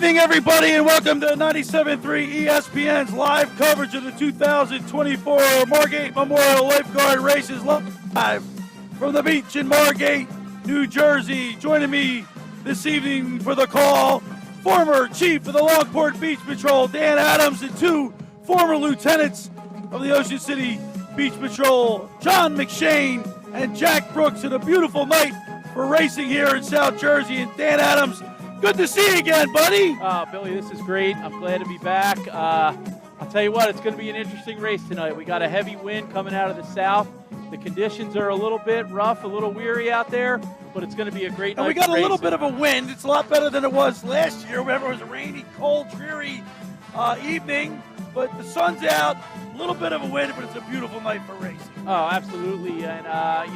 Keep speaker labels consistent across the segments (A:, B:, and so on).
A: evening, everybody, and welcome to 97.3 ESPN's live coverage of the 2024 Margate Memorial Lifeguard Races live from the beach in Margate, New Jersey. Joining me this evening for the call, former chief of the Longport Beach Patrol, Dan Adams, and two former lieutenants of the Ocean City Beach Patrol, John McShane and Jack Brooks, in a beautiful night for racing here in South Jersey. And Dan Adams, good to see you again, buddy.
B: Billy, this is great. I'm glad to be back. I'll tell you what, it's going to be an interesting race tonight. We got a heavy wind coming out of the south. The conditions are a little bit rough, a little weary out there, but it's going to be a great night.
A: And we got a little bit of a wind. It's a lot better than it was last year. Remember, it was a rainy, cold, dreary evening, but the sun's out. A little bit of a wind, but it's a beautiful night for racing.
B: Oh, absolutely. And,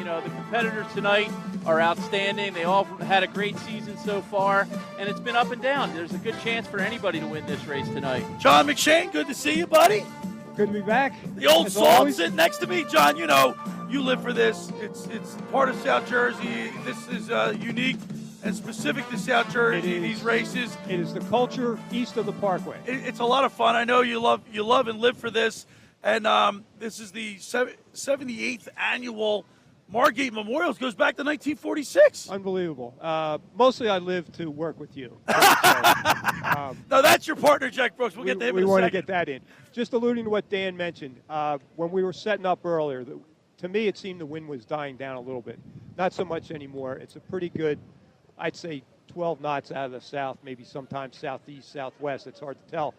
B: the competitors tonight are outstanding. They all had a great season so far, and it's been up and down. There's a good chance for anybody to win this race tonight.
A: John McShane, good to see you, buddy.
C: Good to be back.
A: The old salt sitting next to me. John, you know, you live for this. It's part of South Jersey. This is unique and specific to South Jersey, these races.
C: It is the culture east of the Parkway.
A: It's a lot of fun. I know you love and live for this. And this is the 78th Annual Margate Memorial. It goes back to 1946.
C: Unbelievable. Mostly I live to work with you.
A: No, that's your partner, Jack Brooks. We'll get to him in a second.
C: We want to get that in. Just alluding to what Dan mentioned, when we were setting up earlier, to me it seemed the wind was dying down a little bit. Not so much anymore. It's a pretty good, I'd say 12 knots out of the south, maybe sometimes southeast, southwest. It's hard to tell.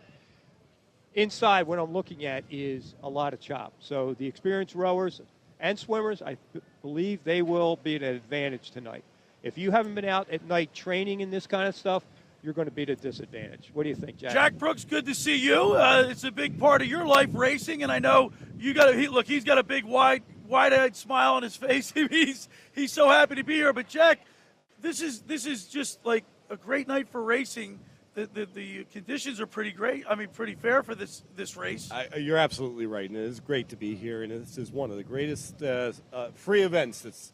C: Inside, what I'm looking at is a lot of chop. So the experienced rowers and swimmers, I believe they will be at an advantage tonight. If you haven't been out at night training in this kind of stuff, you're going to be at a disadvantage. What do you think, Jack?
A: Jack Brooks, good to see you. It's a big part of your life, racing, and I know you got he's got a big wide-eyed smile on his face. he's so happy to be here. But Jack, this is just like a great night for racing. The conditions are pretty great. I mean, pretty fair for this race.
D: You're absolutely right, and it is great to be here. And this is one of the greatest free events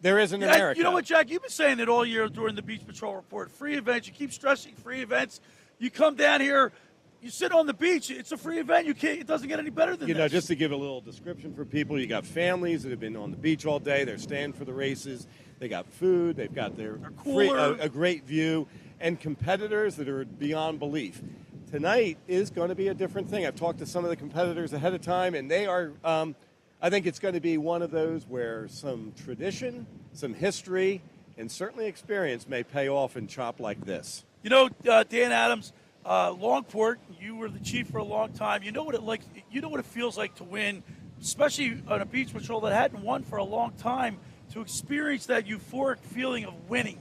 D: there is in America.
A: You know what, Jack? You've been saying it all year during the Beach Patrol Report. Free events. You keep stressing free events. You come down here, you sit on the beach. It's a free event. It doesn't get any better than this.
D: You know, just to give a little description for people, you got families that have been on the beach all day. They're staying for the races. They got food. They've got their a great view. And competitors that are beyond belief. Tonight is going to be a different thing. I've talked to some of the competitors ahead of time, and they are, I think it's going to be one of those where some tradition, some history, and certainly experience may pay off in chop like this.
A: You know, Dan Adams, Longport, you were the chief for a long time. You know what it feels like to win, especially on a beach patrol that hadn't won for a long time, to experience that euphoric feeling of winning.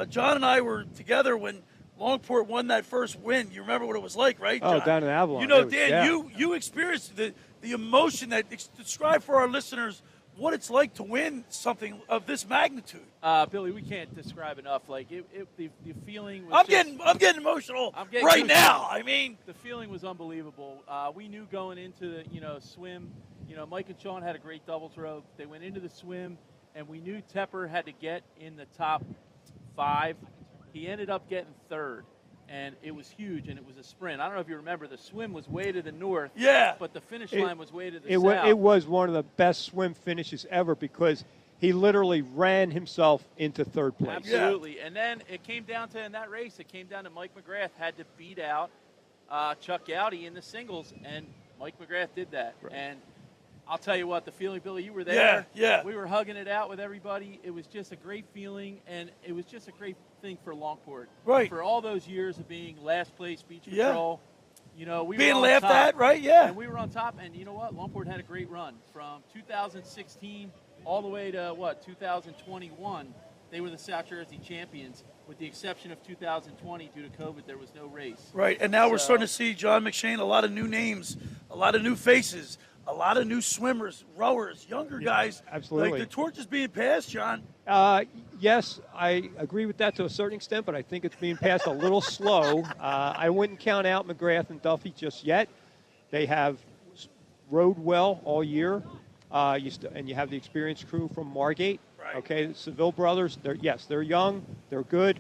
A: John and I were together when Longport won that first win. You remember what it was like, right, John?
C: Oh, down in Avalon.
A: You know, Dan, you experienced the emotion that describe for our listeners what it's like to win something of this magnitude.
B: Billy, we can't describe enough. Like the feeling was.
A: I'm getting emotional right now. I mean,
B: the feeling was unbelievable. We knew going into the swim. Mike and Sean had a great double throw. They went into the swim, and we knew Tepper had to get in the top 5. He ended up getting third, and it was huge, and it was a sprint. I don't know if you remember, the swim was way to the north, but the finish line was way to the south.
C: It was one of the best swim finishes ever because he literally ran himself into third place.
B: Absolutely, and then it came down to, in that race, to Mike McGrath had to beat out Chuck Gowdy in the singles, and Mike McGrath did that. Right. And I'll tell you what, the feeling, Billy, you were there.
A: Yeah.
B: We were hugging it out with everybody. It was just a great feeling, and it was just a great thing for Longport.
A: Right.
B: For all those years of being last place beach patrol, we
A: being
B: were on
A: laughed
B: top.
A: at, right? Yeah.
B: And we were on top, and you know what? Longport had a great run from 2016 all the way to 2021. They were the South Jersey champions. With the exception of 2020, due to COVID, there was no race.
A: Right, and now we're starting to see, John McShane, a lot of new names, a lot of new faces, a lot of new swimmers, rowers, younger guys.
C: Absolutely.
A: Like the torch is being passed, John.
C: Yes, I agree with that to a certain extent, but I think it's being passed a little slow. I wouldn't count out McGrath and Duffy just yet. They have rowed well all year, and you have the experienced crew from Margate.
A: Right.
C: Okay, the Seville brothers, they're young, they're good,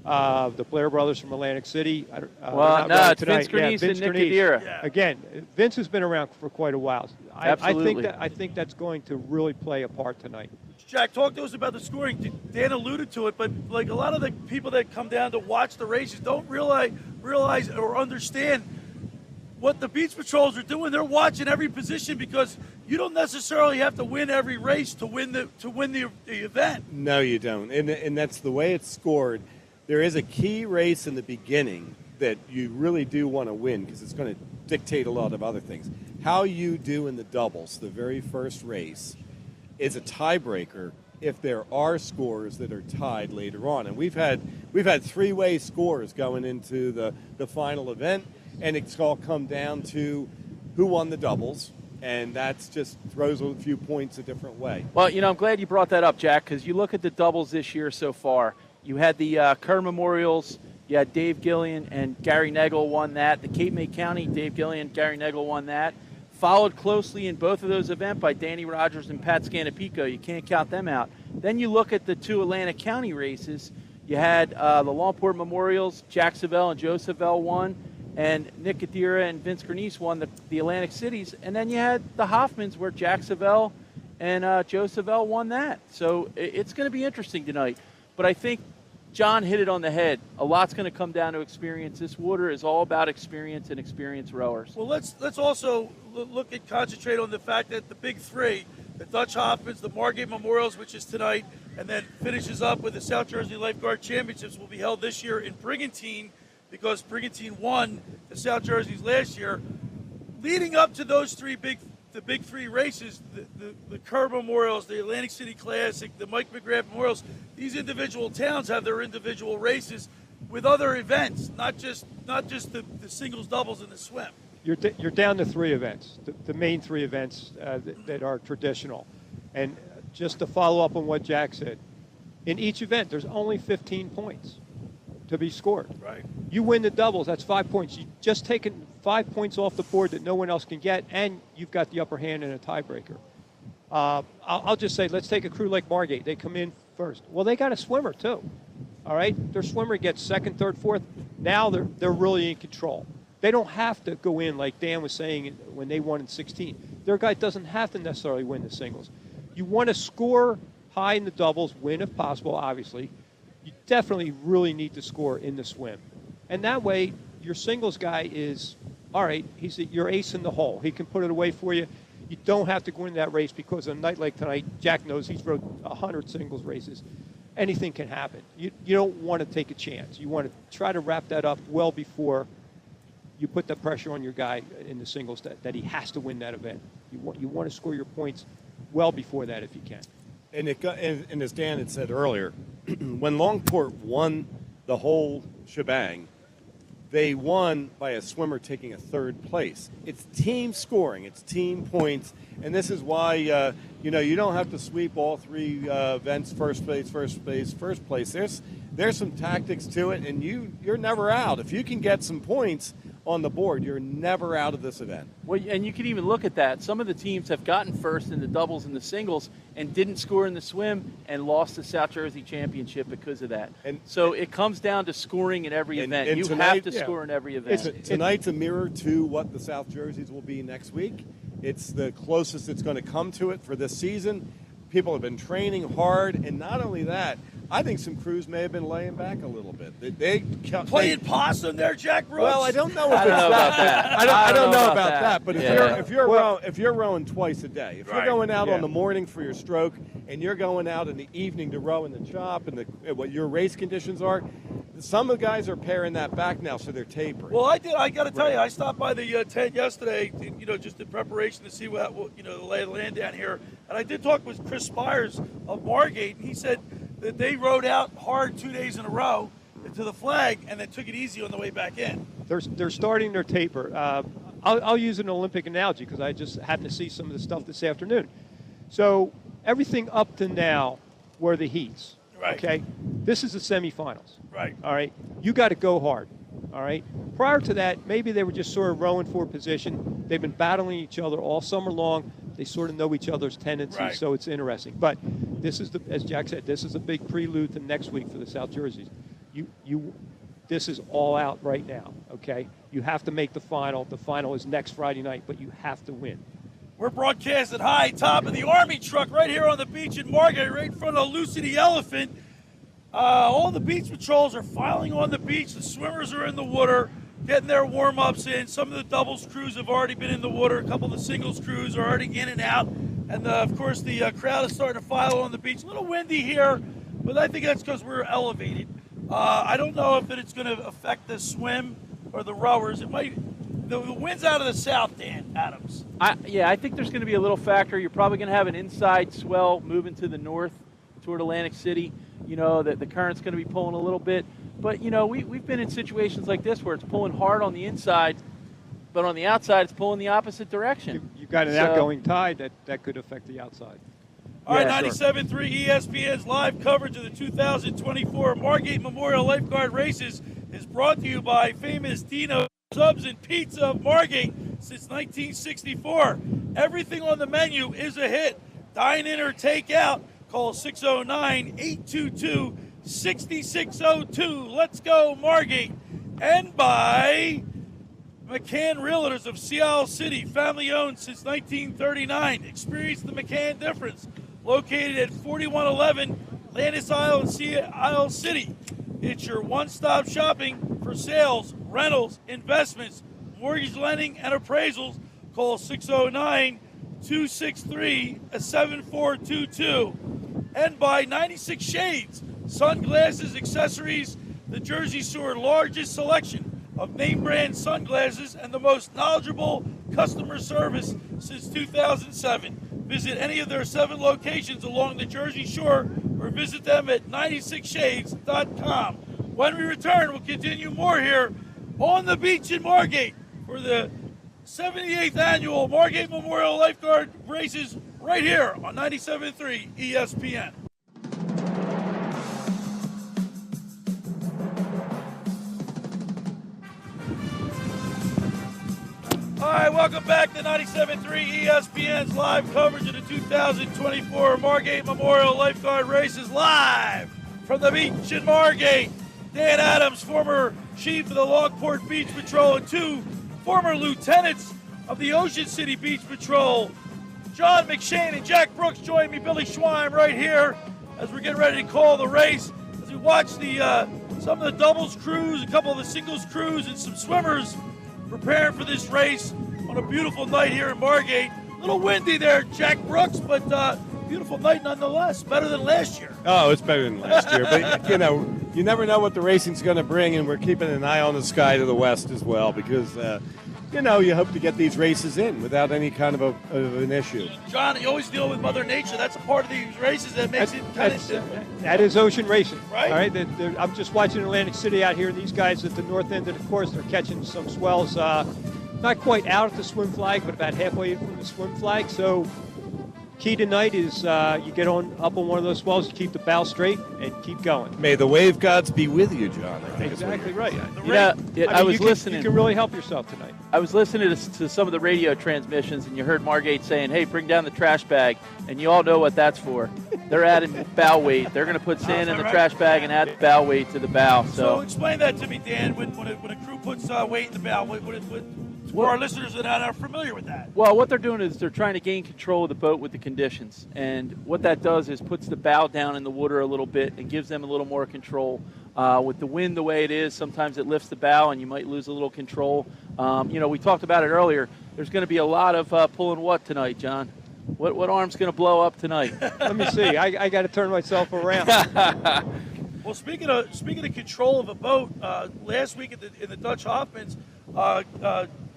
C: The Blair brothers from Atlantic City.
B: Well, no, it's Vince Grenice and Nick Kadira.
A: Yeah.
C: Again, Vince has been around for quite a while.
B: Absolutely.
C: I think that's going to really play a part tonight.
A: Jack, talk to us about the scoring. Dan alluded to it, but like a lot of the people that come down to watch the races don't realize or understand what the Beach Patrols are doing. They're watching every position because you don't necessarily have to win every race to win the event.
D: No, you don't. And that's the way it's scored. There is a key race in the beginning that you really do want to win because it's going to dictate a lot of other things. How you do in the doubles, the very first race, is a tiebreaker if there are scores that are tied later on. And we've had three-way scores going into the final event, and it's all come down to who won the doubles, and that's just throws a few points a different way.
B: Well, I'm glad you brought that up, Jack, because you look at the doubles this year so far. You had the Kerr Memorials. You had Dave Gillian and Gary Nagel won that. The Cape May County, Dave Gillian, Gary Nagel won that. Followed closely in both of those events by Danny Rogers and Pat Scanapico. You can't count them out. Then you look at the two Atlantic County races. You had the Longport Memorials, Jack Savell and Joe Savell won, and Nick Kadira and Vince Grenice won the Atlantic Cities. And then you had the Hoffmans where Jack Savell and Joe Savell won that. So it's going to be interesting tonight. But I think John hit it on the head. A lot's going to come down to experience. This water is all about experience and experienced rowers.
A: Well, let's also concentrate on the fact that the big three, the Dutch Hoffmans, the Margate Memorials, which is tonight, and then finishes up with the South Jersey Lifeguard Championships, will be held this year in Brigantine because Brigantine won the South Jerseys last year. Leading up to those the big three races, the Kerr Memorials, the Atlantic City Classic, the Mike McGrath Memorials, these individual towns have their individual races with other events, not just the singles, doubles, and the swim.
C: You're down to three events, the main three events that are traditional. And just to follow up on what Jack said, in each event, there's only 15 points to be scored.
A: Right.
C: You win the doubles, that's 5 points. You just taken 5 points off the board that no one else can get, and you've got the upper hand in a tiebreaker. I'll just say, let's take a crew like Margate. They come in first. Well, they got a swimmer, too. All right? Their swimmer gets second, third, fourth. Now they're really in control. They don't have to go in, like Dan was saying, when they won in 16. Their guy doesn't have to necessarily win the singles. You want to score high in the doubles, win if possible, obviously. You definitely really need to score in the swim. And that way, your singles guy is, all right, he's your ace in the hole. He can put it away for you. You don't have to go into that race because on a night like tonight, Jack knows he's rode 100 singles races. Anything can happen. You don't want to take a chance. You want to try to wrap that up well before you put the pressure on your guy in the singles that he has to win that event. You want to score your points well before that if you can.
D: And as Dan had said earlier, when Longport won the whole shebang, they won by a swimmer taking a third place. It's team scoring. It's team points. And this is why, you don't have to sweep all three events, first place. There's some tactics to it, and you're never out. If you can get some points on the board, you're never out of this event.
B: Well, and you can even look at that. Some of the teams have gotten first in the doubles and the singles and didn't score in the swim and lost the South Jersey Championship because of that. And so it comes down to scoring in every event.
D: And
B: you
D: tonight,
B: have to score in every event.
D: Tonight's a mirror to what the South Jerseys will be next week. It's the closest it's going to come to it for this season. People have been training hard, and not only that, I think some crews may have been laying back a little bit. They
A: playing possum there, Jack Brooks.
D: Well, I don't know if
B: I don't know about that.
D: I don't know about that. But
B: Yeah.
D: if you're rowing twice a day, if you're going out on the morning for your stroke and you're going out in the evening to row in the chop and what your race conditions are, some of the guys are paring that back now, so they're tapering.
A: Well, I did. I got to tell you, I stopped by the tent yesterday, just in preparation to see what the lay of the land down here. And I did talk with Chris Spires of Margate, and he said that they rode out hard 2 days in a row to the flag and then took it easy on the way back in.
C: They're starting their taper. I'll use an Olympic analogy because I just happened to see some of the stuff this afternoon. So everything up to now were the heats.
A: Right.
C: Okay? This is the semifinals.
A: Right.
C: All right? You got to go hard. All right? Prior to that, maybe they were just sort of rowing for position. They've been battling each other all summer long. They sort of know each other's tendencies, so it's interesting. But this is, as Jack said, this is a big prelude to next week for the South Jerseys. this is all out right now, okay? You have to make the final. The final is next Friday night, but you have to win.
A: We're broadcasting high top of the Army truck right here on the beach in Margate, right in front of Lucy the Elephant. All the beach patrols are filing on the beach. The swimmers are in the water, getting their warm-ups in. Some of the doubles crews have already been in the water. A couple of the singles crews are already in and out. And, of course, the crowd is starting to file on the beach. A little windy here, but I think that's because we're elevated. I don't know if it's going to affect the swim or the rowers. It might. The wind's out of the south, Dan Adams.
B: I think there's going to be a little factor. You're probably going to have an inside swell moving to the north toward Atlantic City. You know, that the current's going to be pulling a little bit. But, you know, we've been in situations like this where it's pulling hard on the inside, but on the outside it's pulling the opposite direction.
C: You've got an outgoing tide that could affect the outside.
A: All right, 97.3 ESPN's live coverage of the 2024 Margate Memorial Lifeguard Races is brought to you by famous Dino Subs and Pizza of Margate since 1964. Everything on the menu is a hit. Dine in or take out. Call 609-822-6602. Let's go, Margate. And by McCann Realtors of Sea Isle City, family owned since 1939. Experience the McCann difference. Located at 4111 Landis Isle in Sea Isle City. It's your one-stop shopping for sales, rentals, investments, mortgage lending, and appraisals. Call 609-263-7422. And by 96 Shades, sunglasses, accessories, the Jersey Shore's largest selection of name brand sunglasses and the most knowledgeable customer service since 2007. Visit any of their 7 locations along the Jersey Shore or visit them at 96shades.com. When we return, we'll continue more here on the beach in Margate for the 78th Annual Margate Memorial Lifeguard Races right here on 97.3 ESPN. All right, welcome back to 97.3 ESPN's live coverage of the 2024 Margate Memorial Lifeguard Races live from the beach in Margate. Dan Adams, former chief of the Lockport Beach Patrol, and 2 former lieutenants of the Ocean City Beach Patrol. John McShane and Jack Brooks join me, Billy Schweim, right here as we're getting ready to call the race. As we watch the some of the doubles crews, a couple of the singles crews, and some swimmers preparing for this race on a beautiful night here in Margate. A little windy there, Jack Brooks, but beautiful night nonetheless. Better than last year.
D: Oh, it's better than last year. But, you know, you never know what the racing's going to bring, and we're keeping an eye on the sky to the west as well because, you know, you hope to get these races in without any kind of an issue.
A: John, you always deal with Mother Nature. That's a part of these races that makes it kind of different.
C: That is ocean racing,
A: right?
C: All right. I'm just watching Atlantic City out here. These guys at the north end of the course, they're catching some swells. Not quite out at the swim flag, but about halfway from the swim flag. So key tonight is you get up on one of those swells, you keep the bow straight, and keep going.
D: May the wave gods be with you, John. I think
C: exactly right.
B: I was listening.
C: You can really help yourself tonight.
B: I was listening to some of the radio transmissions, and you heard Margate saying, hey, bring down the trash bag. And you all know what that's for. They're adding bow weight. They're going to put sand in the trash bag and add bow weight to the bow.
A: So explain that to me, Dan. When a crew puts weight in the bow, for our listeners that are not familiar with that.
B: Well, what they're doing is they're trying to gain control of the boat with the conditions. And what that does is puts the bow down in the water a little bit and gives them a little more control. With the wind the way it is, sometimes it lifts the bow and you might lose a little control. You know, we talked about it earlier. There's going to be a lot of pulling what tonight, John? What arm's going to blow up tonight?
C: Let me see. I got to turn myself around.
A: Well, speaking of control of a boat, last week in the Dutch Hoffmans,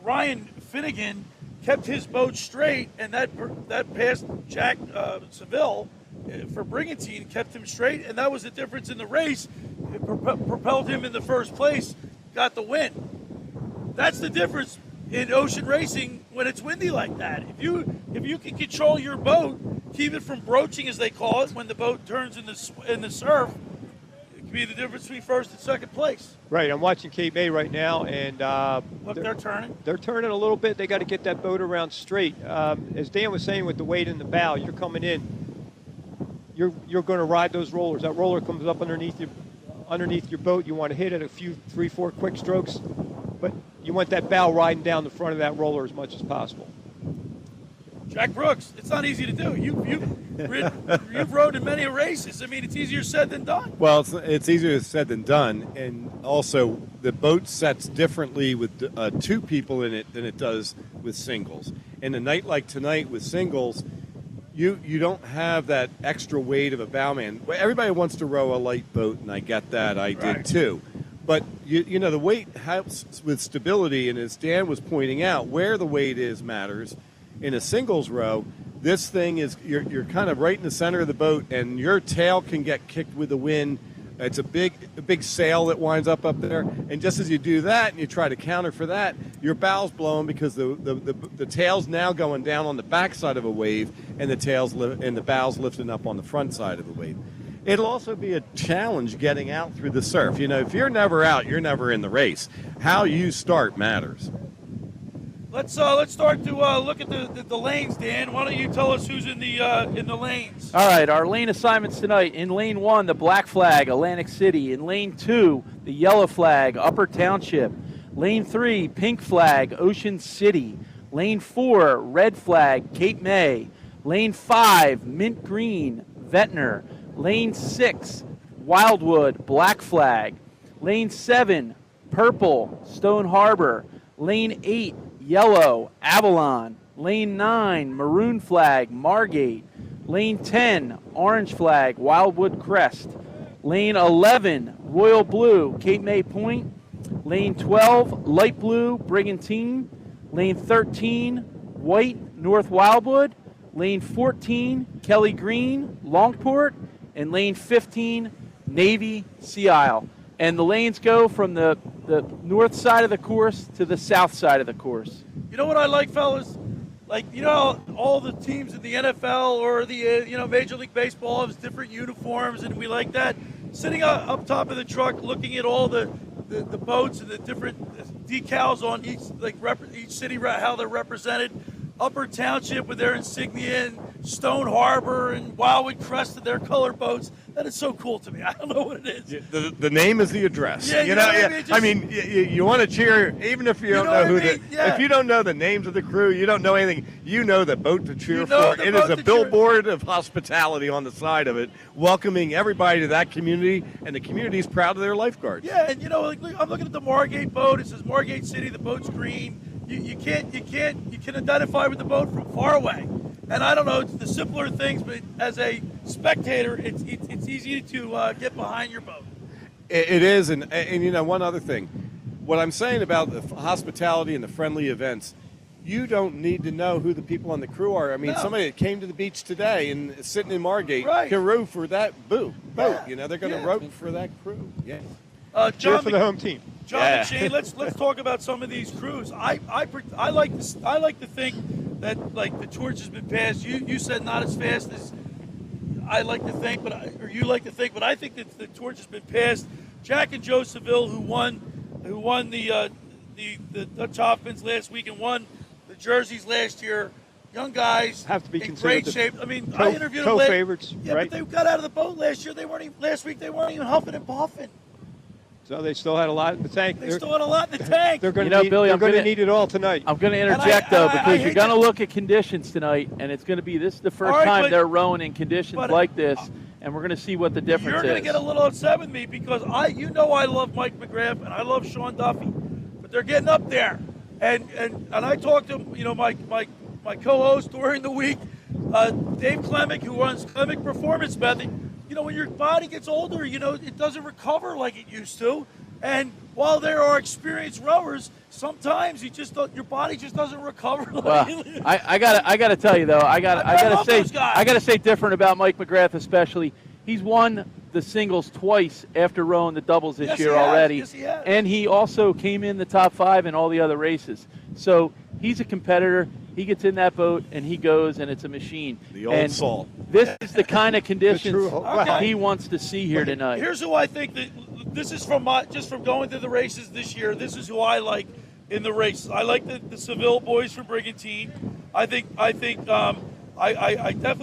A: Ryan Finnegan kept his boat straight, and that passed Jack Seville for Brigantine, kept him straight, and that was the difference in the race. It propelled him in the first place, got the win. That's the difference in ocean racing when it's windy like that. If you can control your boat, keep it from broaching, as they call it, when the boat turns in the surf, it can be the difference between first and second place.
C: Right. I'm watching Cape May right now, and
A: look, they're turning.
C: They're turning a little bit. They got to get that boat around straight. As Dan was saying, with the weight in the bow, you're coming in. You're going to ride those rollers. That roller comes up underneath you underneath your boat. You want to hit it a few, 3-4 quick strokes, but you want that bow riding down the front of that roller as much as possible.
A: Jack Brooks, it's not easy to do. You've rowed in many races. I mean, it's easier said than done.
D: Well, it's easier said than done, and also the boat sets differently with 2 people in it than it does with singles. And a night like tonight with singles, you don't have that extra weight of a bowman. Everybody wants to row a light boat, and I get that. I did too. But you know the weight helps with stability, and as Dan was pointing out, where the weight is matters. In a singles row, this thing is you're kind of right in the center of the boat, and your tail can get kicked with the wind. It's a big sail that winds up there, and just as you do that and you try to counter for that, your bow's blowing because the tail's now going down on the backside of a wave, and the bow's lifting up on the front side of the wave. It'll also be a challenge getting out through the surf. You know, if you're never out, you're never in the race. How you start matters.
A: Let's start to look at the lanes, Dan. Why don't you tell us who's in the lanes?
B: All right, our lane assignments tonight. In lane 1, the black flag, Atlantic City. In lane 2, the yellow flag, Upper Township. Lane 3, pink flag, Ocean City. Lane 4, red flag, Cape May. Lane 5, mint green, Ventnor. Lane 6, Wildwood, black flag. Lane 7, purple, Stone Harbor. Lane 8, yellow, Avalon. Lane 9, maroon flag, Margate. Lane 10, orange flag, Wildwood Crest. Lane 11, royal blue, Cape May Point. Lane 12, light blue, Brigantine. Lane 13, white, North Wildwood. Lane 14, Kelly Green, Longport. And lane 15, Navy, Sea Isle. And the lanes go from the north side of the course to the south side of the course.
A: You know what I like, fellas? Like, you know, all the teams in the NFL or the, Major League Baseball have different uniforms, and we like that. Sitting up top of the truck, looking at all the boats and the different decals on each city, how they're represented. Upper Township with their insignia, and Stone Harbor and Wildwood Crest and their color boats. That is so cool to me. I don't know what it is.
D: The name is the address.
A: Yeah, you know what I mean?
D: You want to cheer, even if you don't know who if you don't know the names of the crew, you don't know anything. You know the boat to cheer for. It is a billboard of hospitality on the side of it, welcoming everybody to that community, and the community is proud of their lifeguards.
A: Yeah, and I'm looking at the Margate boat. It says Margate City. The boat's green. You can identify with the boat from far away. And I don't know, it's the simpler things, but as a spectator, it's easy to get behind your boat.
D: It is, and one other thing. What I'm saying about the hospitality and the friendly events, you don't need to know who the people on the crew are. I mean, somebody that came to the beach today and is sitting in Margate can row for that boat.
A: Yeah.
D: They're going to row for that crew. Yeah.
C: Cheer for the home team.
A: John McShane, let's talk about some of these crews. I like to think that the torch has been passed. You said not as fast as I like to think, or you like to think, but I think that the torch has been passed. Jack and Joe Seville, who won the Dutch Hoffmans last week and won the jerseys last year. Young guys
C: have to be
A: in
C: considered
A: great shape. I mean,
C: I
A: interviewed them
C: co-favorites.
A: Yeah,
C: right?
A: but they got out of the boat last year. Last week they weren't even huffing and puffing.
C: So they still had a lot in the tank.
A: They still had a lot in the tank.
C: They're going to need it all tonight.
B: I'm going to interject, because you're going to look at conditions tonight, and it's going to be this is the first time they're rowing in conditions like this, and we're going to see what the difference is.
A: You're going to get a little upset with me because I love Mike McGrath and I love Sean Duffy, but they're getting up there, and I talked to my co-host during the week, Dave Klemick, who runs Klemick Performance Method. When your body gets older, it doesn't recover like it used to. And while there are experienced rowers, sometimes your body just doesn't recover.
B: I gotta tell you though, I gotta say different about Mike McGrath especially. He's won the singles twice after rowing the doubles this year already.
A: Yes, he has.
B: And he also came in the top 5 in all the other races. So he's a competitor. He gets in that boat and he goes, and it's a machine.
D: The old salt.
B: This is the kind of conditions
A: Okay.
B: he wants to see here tonight.
A: Here's who I think that this is from just from going through the races this year. This is who I like in the races. I like the Seville boys from Brigantine. I definitely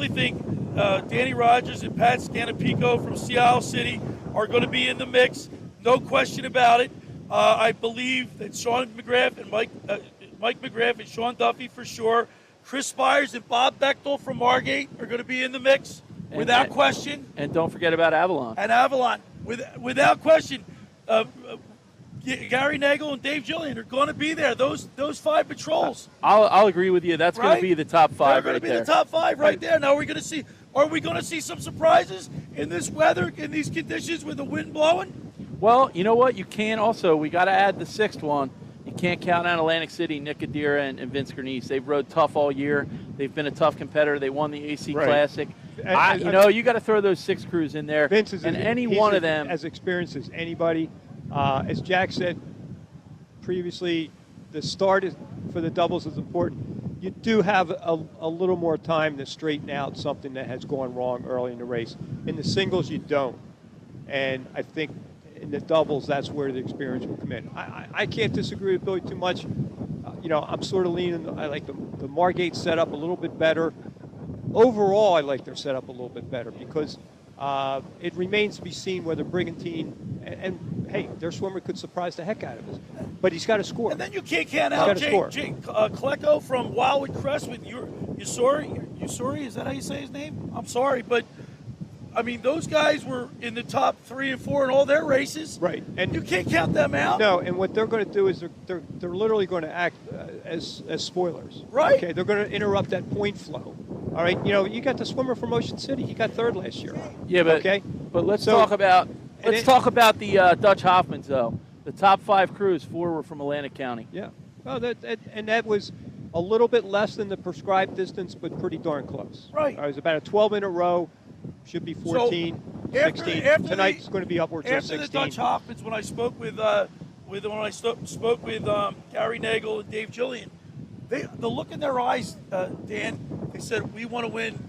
A: think Danny Rogers and Pat Scanapico from Sea Isle City are going to be in the mix. No question about it. I believe that Sean McGrath and Mike McGrath and Sean Duffy for sure. Chris Spires and Bob Bechtel from Margate are going to be in the mix without question.
B: And don't forget about Avalon.
A: And Avalon, without question. Gary Nagel and Dave Gillian are going to be there. Those 5 patrols.
B: I'll agree with you. That's going to be the top 5 right there.
A: They're going to be the top 5 right there. Now we're going to see. Are we going to see some surprises in this weather, in these conditions with the wind blowing?
B: Well, you know what? You can also. We got to add the 6th one. You can't count out Atlantic City, Nick Adira, and Vince Gernese. They've rode tough all year. They've been a tough competitor. They won the AC Classic. You got to throw those 6 crews in there.
C: Vince is
B: any one of them
C: as experienced as anybody. As Jack said previously, the start for the doubles is important. You do have a little more time to straighten out something that has gone wrong early in the race. In the singles, you don't. And I think in the doubles, that's where the experience will come in. I can't disagree with Billy too much. I'm sort of leaning. I like the Margate setup a little bit better. Overall, I like their setup a little bit better because it remains to be seen whether Brigantine and hey, their swimmer could surprise the heck out of us. But he's got to score.
A: And then you can't count out Jake Klecko from Wildwood Crest with Usori. Is that how you say his name? I'm sorry, but I mean those guys were in the top 3 and 4 in all their races.
C: Right, and
A: you can't count them out.
C: No, and what they're going to do is they're literally going to act as spoilers.
A: Right.
C: Okay, they're going to interrupt that point flow. All right, you got the swimmer from Ocean City. He got 3rd last year.
B: Yeah, but
C: okay,
B: but let's talk about the Dutch Hoffmans though. The top 5 crews, 4 were from Atlantic County.
C: Yeah, well, that was a little bit less than the prescribed distance, but pretty darn close.
A: Right.
C: It was about a 12-minute row. Should be 14, 16. Tonight's going to be upwards of 16.
A: After the Dutch Hoffmans, when I spoke with Gary Nagel and Dave Gillian, the look in their eyes, Dan, they said we want to win.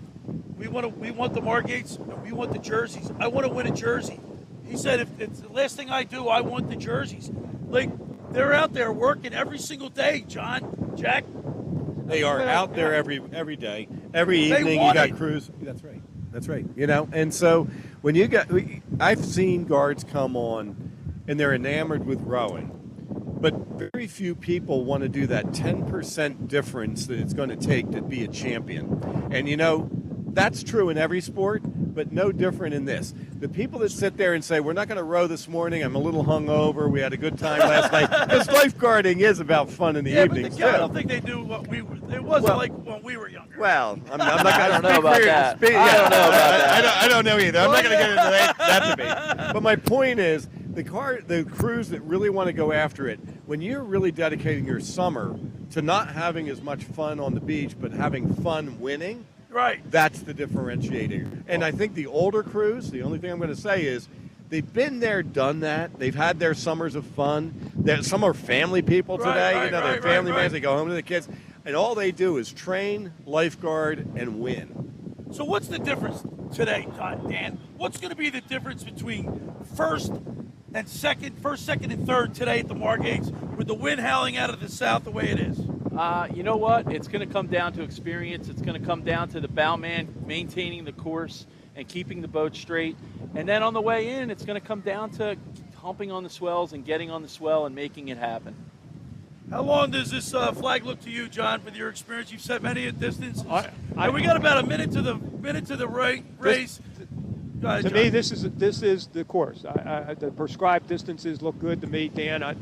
A: We want the Margates and we want the jerseys. I want to win a jersey. He said, if it's the last thing I do, I want the jerseys. Like, they're out there working every single day, John, Jack.
D: They are out there every day. Every evening you got crews. That's right. And so when I've seen guards come on and they're enamored with rowing, but very few people want to do that 10% difference that it's going to take to be a champion. And that's true in every sport, but no different in this. The people that sit there and say, we're not going to row this morning, I'm a little hungover, we had a good time last night, because lifeguarding is about fun in the evenings,
A: I don't think they do what it wasn't like when we were younger.
D: Well, I'm not going to
B: I don't know about that.
D: I don't know either. I'm not going to get into that debate. But my point is, the crews that really want to go after it, when you're really dedicating your summer to not having as much fun on the beach, but having fun winning,
A: right,
D: that's the differentiator. And I think the older crews, the only thing I'm going to say is they've been there, done that. They've had their summers of fun. Some are family people today. They're family men. They go home to the kids. And all they do is train, lifeguard, and win.
A: So what's the difference today, Dan? What's going to be the difference between first, second, and third today at the Margates with the wind howling out of the south the way it is?
B: You know what? It's going to come down to experience. It's going to come down to the bowman maintaining the course and keeping the boat straight. And then on the way in, it's going to come down to humping on the swells and getting on the swell and making it happen.
A: How long does this flag look to you, John, with your experience? You've set many a distance. We got about a minute to the race. Go ahead,
C: to
A: John.
C: me, this is the course. The prescribed distances look good to me, Dan. I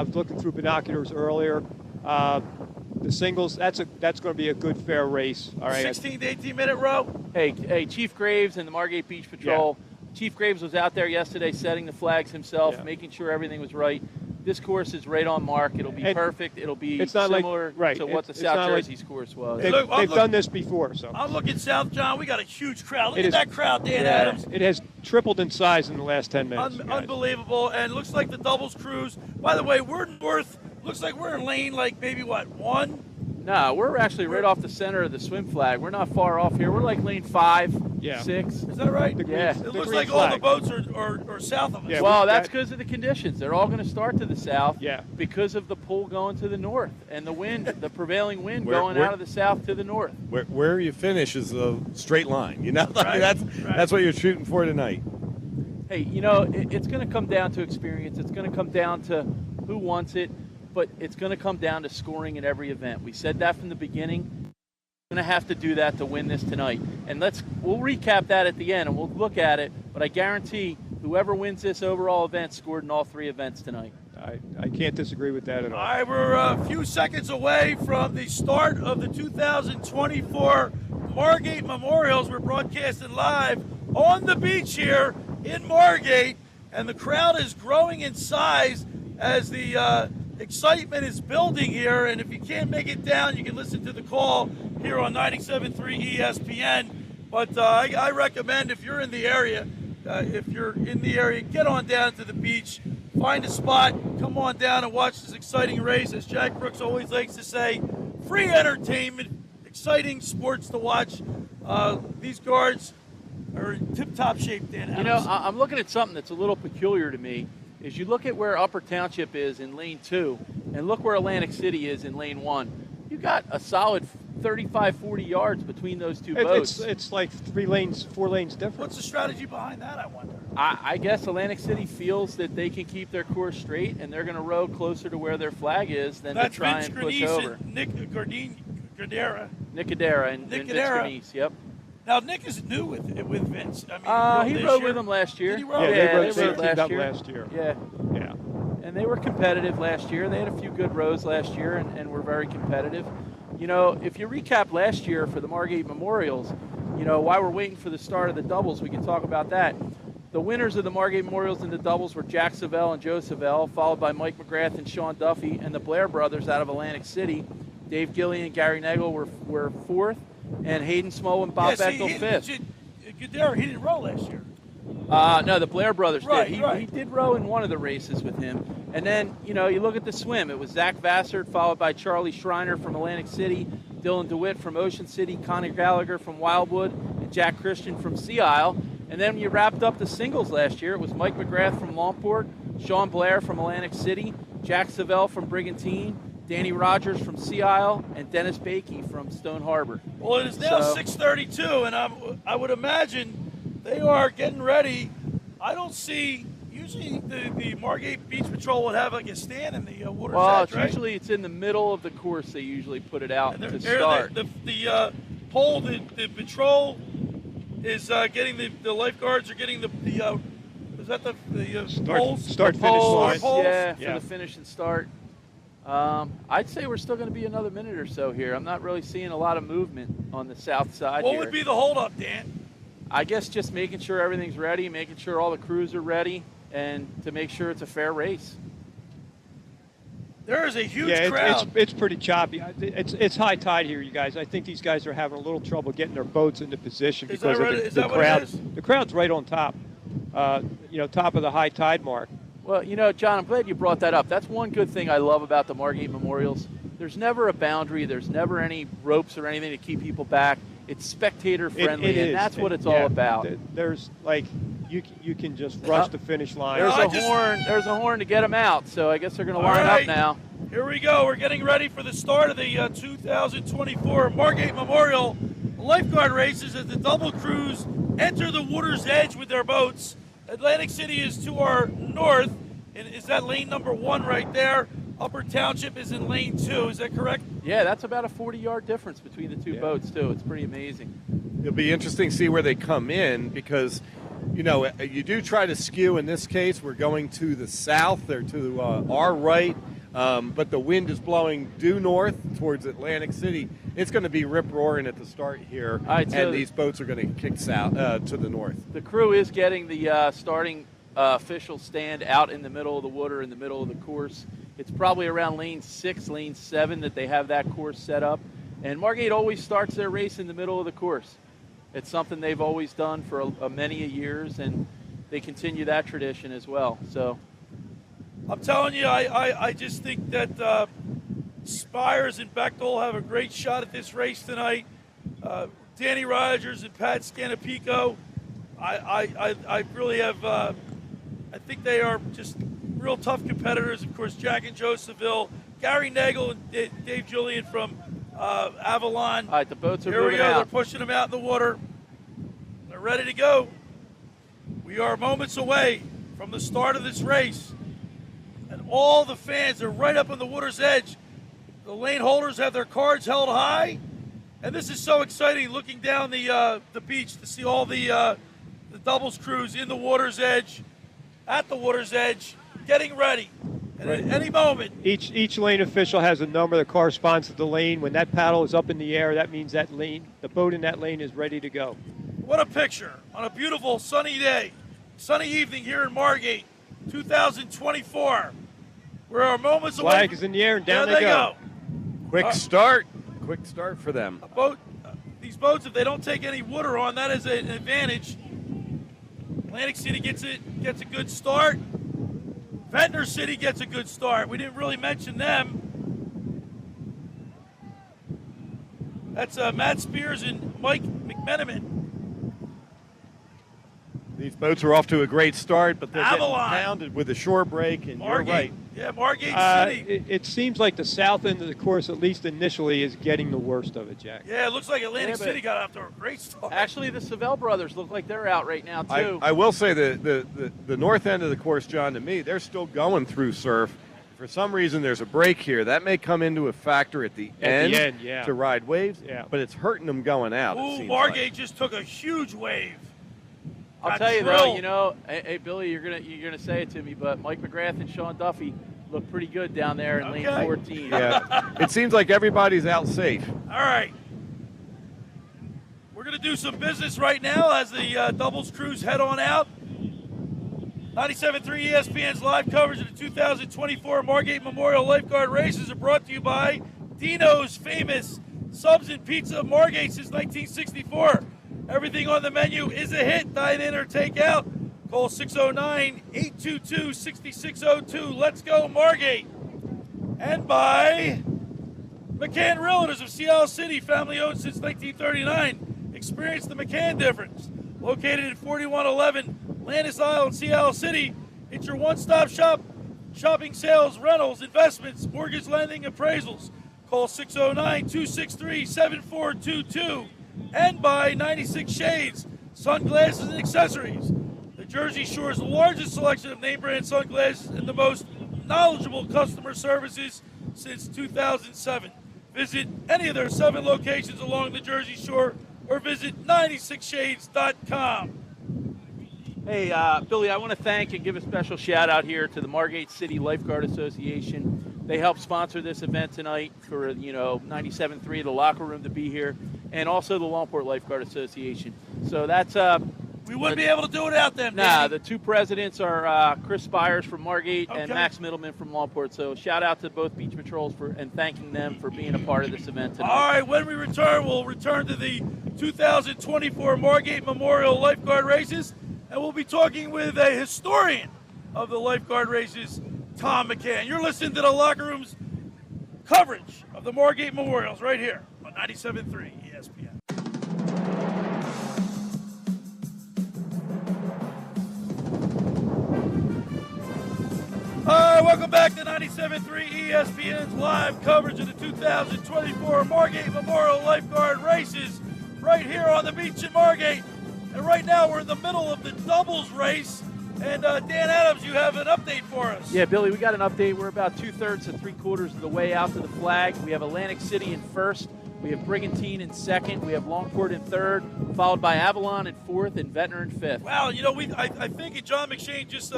C: was looking through binoculars earlier. The singles, that's going to be a good, fair race. All right.
A: 16 to 18-minute row.
B: Hey, Chief Graves and the Margate Beach Patrol. Yeah. Chief Graves was out there yesterday setting the flags himself, making sure everything was right. This course is right on mark. It'll be perfect. It'll be similar to what the South Jersey's course was.
C: They've done this before. So
A: I'm looking south, John. We got a huge crowd. Look at that crowd, Dan Adams.
C: It has tripled in size in the last 10 minutes.
A: Unbelievable. And it looks like the doubles cruise. By the way, we're north. Looks like we're in lane, maybe, 1?
B: No, we're actually right off the center of the swim flag. We're not far off here. We're like lane 5, 6.
A: Is that right?
B: Yeah.
A: It looks like all the boats are south of us.
B: Yeah, well, that's because of the conditions. They're all going to start to the south because of the pull going to the north and the wind, the prevailing wind going out of the south to the north.
D: Where you finish is a straight line.
A: Right.
D: That's what you're shooting for tonight.
B: Hey, you know, it's going to come down to experience. It's going to come down to who wants it, but it's going to come down to scoring in every event. We said that from the beginning. We're going to have to do that to win this tonight. And we'll recap that at the end, and we'll look at it. But I guarantee whoever wins this overall event scored in all 3 events tonight.
C: I can't disagree with that at all.
A: All right, we're a few seconds away from the start of the 2024 Margate Memorials. We're broadcasting live on the beach here in Margate, and the crowd is growing in size as the excitement is building here. And if you can't make it down, you can listen to the call here on 97.3 ESPN. But I recommend, if you're in the area, get on down to the beach, find a spot, come on down and watch this exciting race. As Jack Brooks always likes to say, free entertainment, exciting sports to watch. These guards are in tip-top shape, Dan.
B: You know, I'm looking at something that's a little peculiar to me. Is you look at where Upper Township is in lane 2, and look where Atlantic City is in lane 1. You got a solid 35, 40 yards between those two boats.
C: It's like 4 lanes different.
A: What's the strategy behind that, I wonder?
B: I guess Atlantic City feels that they can keep their course straight, and they're going to row closer to where their flag is than to try and push over.
A: And Nick Gardera.
B: Nicodera and Vince Gardese, yep.
A: Now, Nick is new with Vince. I mean,
B: he rode with them last year.
A: Did he row?
C: Yeah,
B: they rode
C: teamed up last year.
B: Yeah.
C: Yeah.
B: And they were competitive last year. They had a few good rows last year and were very competitive. You know, if you recap last year for the Margate Memorials, you know, while we're waiting for the start of the doubles, we can talk about that. The winners of the Margate Memorials in the doubles were Jack Savell and Joe Savell, followed by Mike McGrath and Sean Duffy, and the Blair brothers out of Atlantic City. Dave Gillian and Gary Nagel were 4th, and Hayden Small and Bob Bechtel 5th.
A: Gardera, he didn't row last year.
B: No, the Blair brothers did.
A: Right.
B: He did row in one of the races with him. And then, you know, you look at the swim. It was Zach Vassard, followed by Charlie Schreiner from Atlantic City, Dylan DeWitt from Ocean City, Connie Gallagher from Wildwood, and Jack Christian from Sea Isle. And then when you wrapped up the singles last year, it was Mike McGrath from Longport, Sean Blair from Atlantic City, Jack Savell from Brigantine, Danny Rogers from Sea Isle, and Dennis Bakey from Stone Harbor.
A: Well, it is now 6:32, and I would imagine they are getting ready. I don't see. Usually, the Margate Beach Patrol would have like a stand in the water's edge, right?
B: Usually it's in the middle of the course. They usually put it out to start.
A: The pole, the patrol is getting the lifeguards are getting the is that the poles?
C: Start, finish line.
A: Poles?
B: Yeah, for the finish and start. I'd say we're still going to be another minute or so here. I'm not really seeing a lot of movement on the south side
A: What
B: here.
A: would be the holdup, Dan?
B: I guess just making sure everything's ready, making sure all the crews are ready, and to make sure it's a fair race.
A: There is a huge crowd.
C: It's pretty choppy. It's high tide here, you guys. I think these guys are having a little trouble getting their boats into position because of the crowd. The crowd's right on top, top of the high tide mark.
B: Well, you know, John, I'm glad you brought that up. That's one good thing I love about the Margate Memorials. There's never a boundary. There's never any ropes or anything to keep people back. It's spectator friendly, and that's what it's all about.
C: There's like you can just rush the finish line.
B: There's a horn to get them out. So I guess they're going to line up now.
A: Here we go. We're getting ready for the start of the 2024 Margate Memorial Lifeguard Races as the double crews enter the water's edge with their boats. Atlantic City is to our north, and is that lane number 1 right there? Upper Township is in lane 2. Is that correct?
B: Yeah, that's about a 40-yard difference between the two boats, too. It's pretty amazing.
D: It'll be interesting to see where they come in because, you know, you do try to skew. In this case, we're going to the south. They're to our right, but the wind is blowing due north towards Atlantic City. It's going to be rip-roaring at the start here, and these boats are going to kick south to the north. The
B: crew is getting the starting official stand out in the middle of the water, in the middle of the course. It's probably around lane 6, lane 7 that they have that course set up. And Margate always starts their race in the middle of the course. It's something they've always done for many years, and they continue that tradition as well. So,
A: I'm telling you, I just think that Spires and Bechtel have a great shot at this race tonight. Danny Rogers and Pat Scanapico, I really have. I think they are just real tough competitors. Of course, Jack and Joe Seville, Gary Nagel and Dave Julian from Avalon.
B: All right, the boats are
A: Here we
B: moving
A: go.
B: out.
A: They're pushing them out in the water. They're ready to go. We are moments away from the start of this race, and all the fans are right up on the water's edge. The lane holders have their cards held high, and this is so exciting looking down the beach to see all the doubles crews in the water's edge, at the water's edge, getting ready. And at any moment,
C: each lane official has a number that corresponds to the lane. When that paddle is up in the air, that means that lane, the boat in that lane is ready to go.
A: what a picture on a beautiful sunny day, sunny evening here in Margate, 2024. We're our moments away.
C: Flag is in the air, and down
A: there
C: they go.
D: Quick start for them.
A: These boats, if they don't take any water on, that is an advantage. Atlantic City gets a good start. Ventnor City gets a good start. We didn't really mention them. That's Matt Spears and Mike McMenamin.
D: These boats are off to a great start, but they're
A: Avalon.
D: getting pounded with a shore break, and
A: Margate.
D: you're right.
A: Yeah, Margate City.
C: It seems like the south end of the course, at least initially, is getting the worst of it, Jack.
A: Yeah, it looks like Atlantic City got off to a great start.
B: Actually, the Savell brothers look like they're out right now, too.
D: I will say the north end of the course, John, to me, they're still going through surf. For some reason, there's a break here. That may come into a factor at the end
C: yeah.
D: to ride waves,
C: Yeah.
D: but it's hurting them going out. it
A: Ooh,
D: seems
A: Margate
D: like.
A: just took a huge wave.
B: I'll
A: Got
B: tell you
A: drilled.
B: though, hey Billy, you're gonna say it to me, but Mike McGrath and Sean Duffy look pretty good down there in lane
A: Okay.
B: 14.
D: Yeah, it seems like everybody's out safe.
A: All right. We're going to do some business right now as the doubles crews head on out. 97.3 ESPN's live coverage of the 2024 Margate Memorial Lifeguard Races are brought to you by Dino's famous subs and pizza of Margate since 1964. Everything on the menu is a hit, dine in or take out. Call 609-822-6602. Let's go, Margate. And by McCann Realtors of Sea Isle City, family owned since 1939. Experience the McCann difference. Located at 4111 Landis Isle in Sea Isle City, it's your one-stop shop. Shopping, sales, rentals, investments, mortgage lending, appraisals. Call 609-263-7422. And by 96 Shades, sunglasses and accessories. The Jersey Shore's largest selection of name brand sunglasses and the most knowledgeable customer services since 2007. Visit any of their 7 locations along the Jersey Shore or visit 96shades.com.
B: Hey, Billy, I want to thank and give a special shout out here to the Margate City Lifeguard Association. They helped sponsor this event tonight for, 97.3, the locker room to be here, and also the Longport Lifeguard Association. So that's
A: We wouldn't be able to do it without them,
B: Nah,
A: Danny.
B: the two presidents are Chris Spires from Margate and
A: Okay.
B: Max Middleman from Longport. So shout out to both beach patrols and thanking them for being a part of this event tonight.
A: All right, when we return, we'll return to the 2024 Margate Memorial Lifeguard Races, and we'll be talking with a historian of the lifeguard races, Tom McCann. You're listening to the Locker Room's coverage of the Margate Memorials right here on 97.3 ESPN. All right, welcome back to 97.3 ESPN's live coverage of the 2024 Margate Memorial Lifeguard Races right here on the beach in Margate. And right now we're in the middle of the doubles race. And Dan Adams, you have an update for us.
B: Yeah, Billy, we got an update. We're about 2/3 to 3/4 of the way out to the flag. We have Atlantic City in first. We have Brigantine in second. We have Longport in third, followed by Avalon in fourth and Ventnor in fifth.
A: Wow, I think John McShane just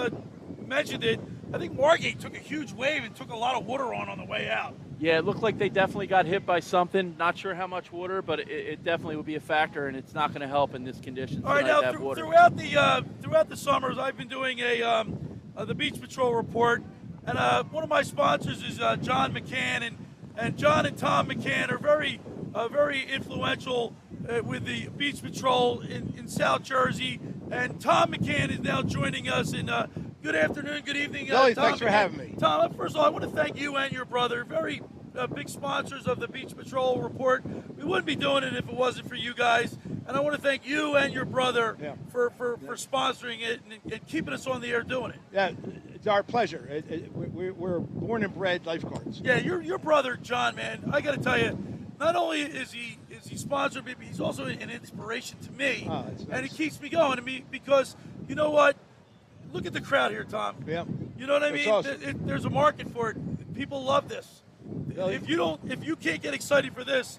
A: mentioned it. I think Margate took a huge wave and took a lot of water on the way out.
B: Yeah, it looked like they definitely got hit by something. Not sure how much water, but it definitely would be a factor, and it's not going to help in this condition.
A: All right, now throughout the summers, I've been doing the Beach Patrol report, and one of my sponsors is John McCann, and John and Tom McCann are very influential with the Beach Patrol in South Jersey, and Tom McCann is now joining us in. Good afternoon, good evening,
E: Billy,
A: Tom.
E: thanks for having me.
A: Tom, first of all, I want to thank you and your brother, very big sponsors of the Beach Patrol Report. We wouldn't be doing it if it wasn't for you guys, and I want to thank you and your brother for sponsoring it and keeping us on the air doing it.
E: Yeah, it's our pleasure. We're born and bred lifeguards.
A: Yeah, your brother, John, man, I got to tell you, not only is he sponsored me, but he's also an inspiration to me.
E: Oh, that's
A: And
E: nice.
A: it keeps me going. I mean, because you know what? Look at the crowd here, Tom.
E: Yeah.
A: You know what I
E: That's
A: mean?
E: awesome.
A: There's a market for it. People love this.
E: Really?
A: If you can't get excited for this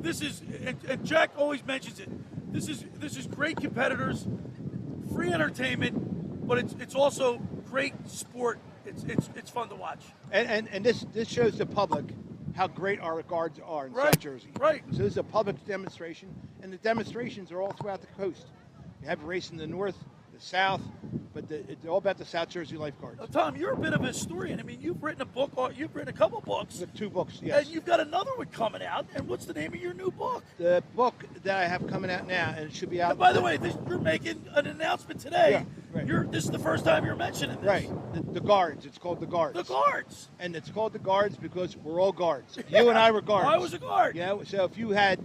A: is, and Jack always mentions it. This is great competitors, free entertainment, but it's also great sport. It's fun to watch.
E: And this shows the public how great our guards are in
A: Right,
E: South Jersey.
A: right.
E: So this is a public demonstration, and the demonstrations are all throughout the coast. You have a race in the north, the south, but it's all about the South Jersey lifeguards.
A: Now, Tom, you're a bit of a historian. I mean, you've written a book, you've written a couple books,
E: The 2 books, yes.
A: and you've got another one coming out. And what's the name of your new book?
E: The book that I have coming out now, and it should be out.
A: And by the way, you're making an announcement today.
E: Yeah, right.
A: This is the first time you're mentioning this.
E: Right, the guards. It's called the guards.
A: The guards.
E: And it's called the guards because we're all guards. You and I were guards.
A: I was a guard.
E: You know, so if you had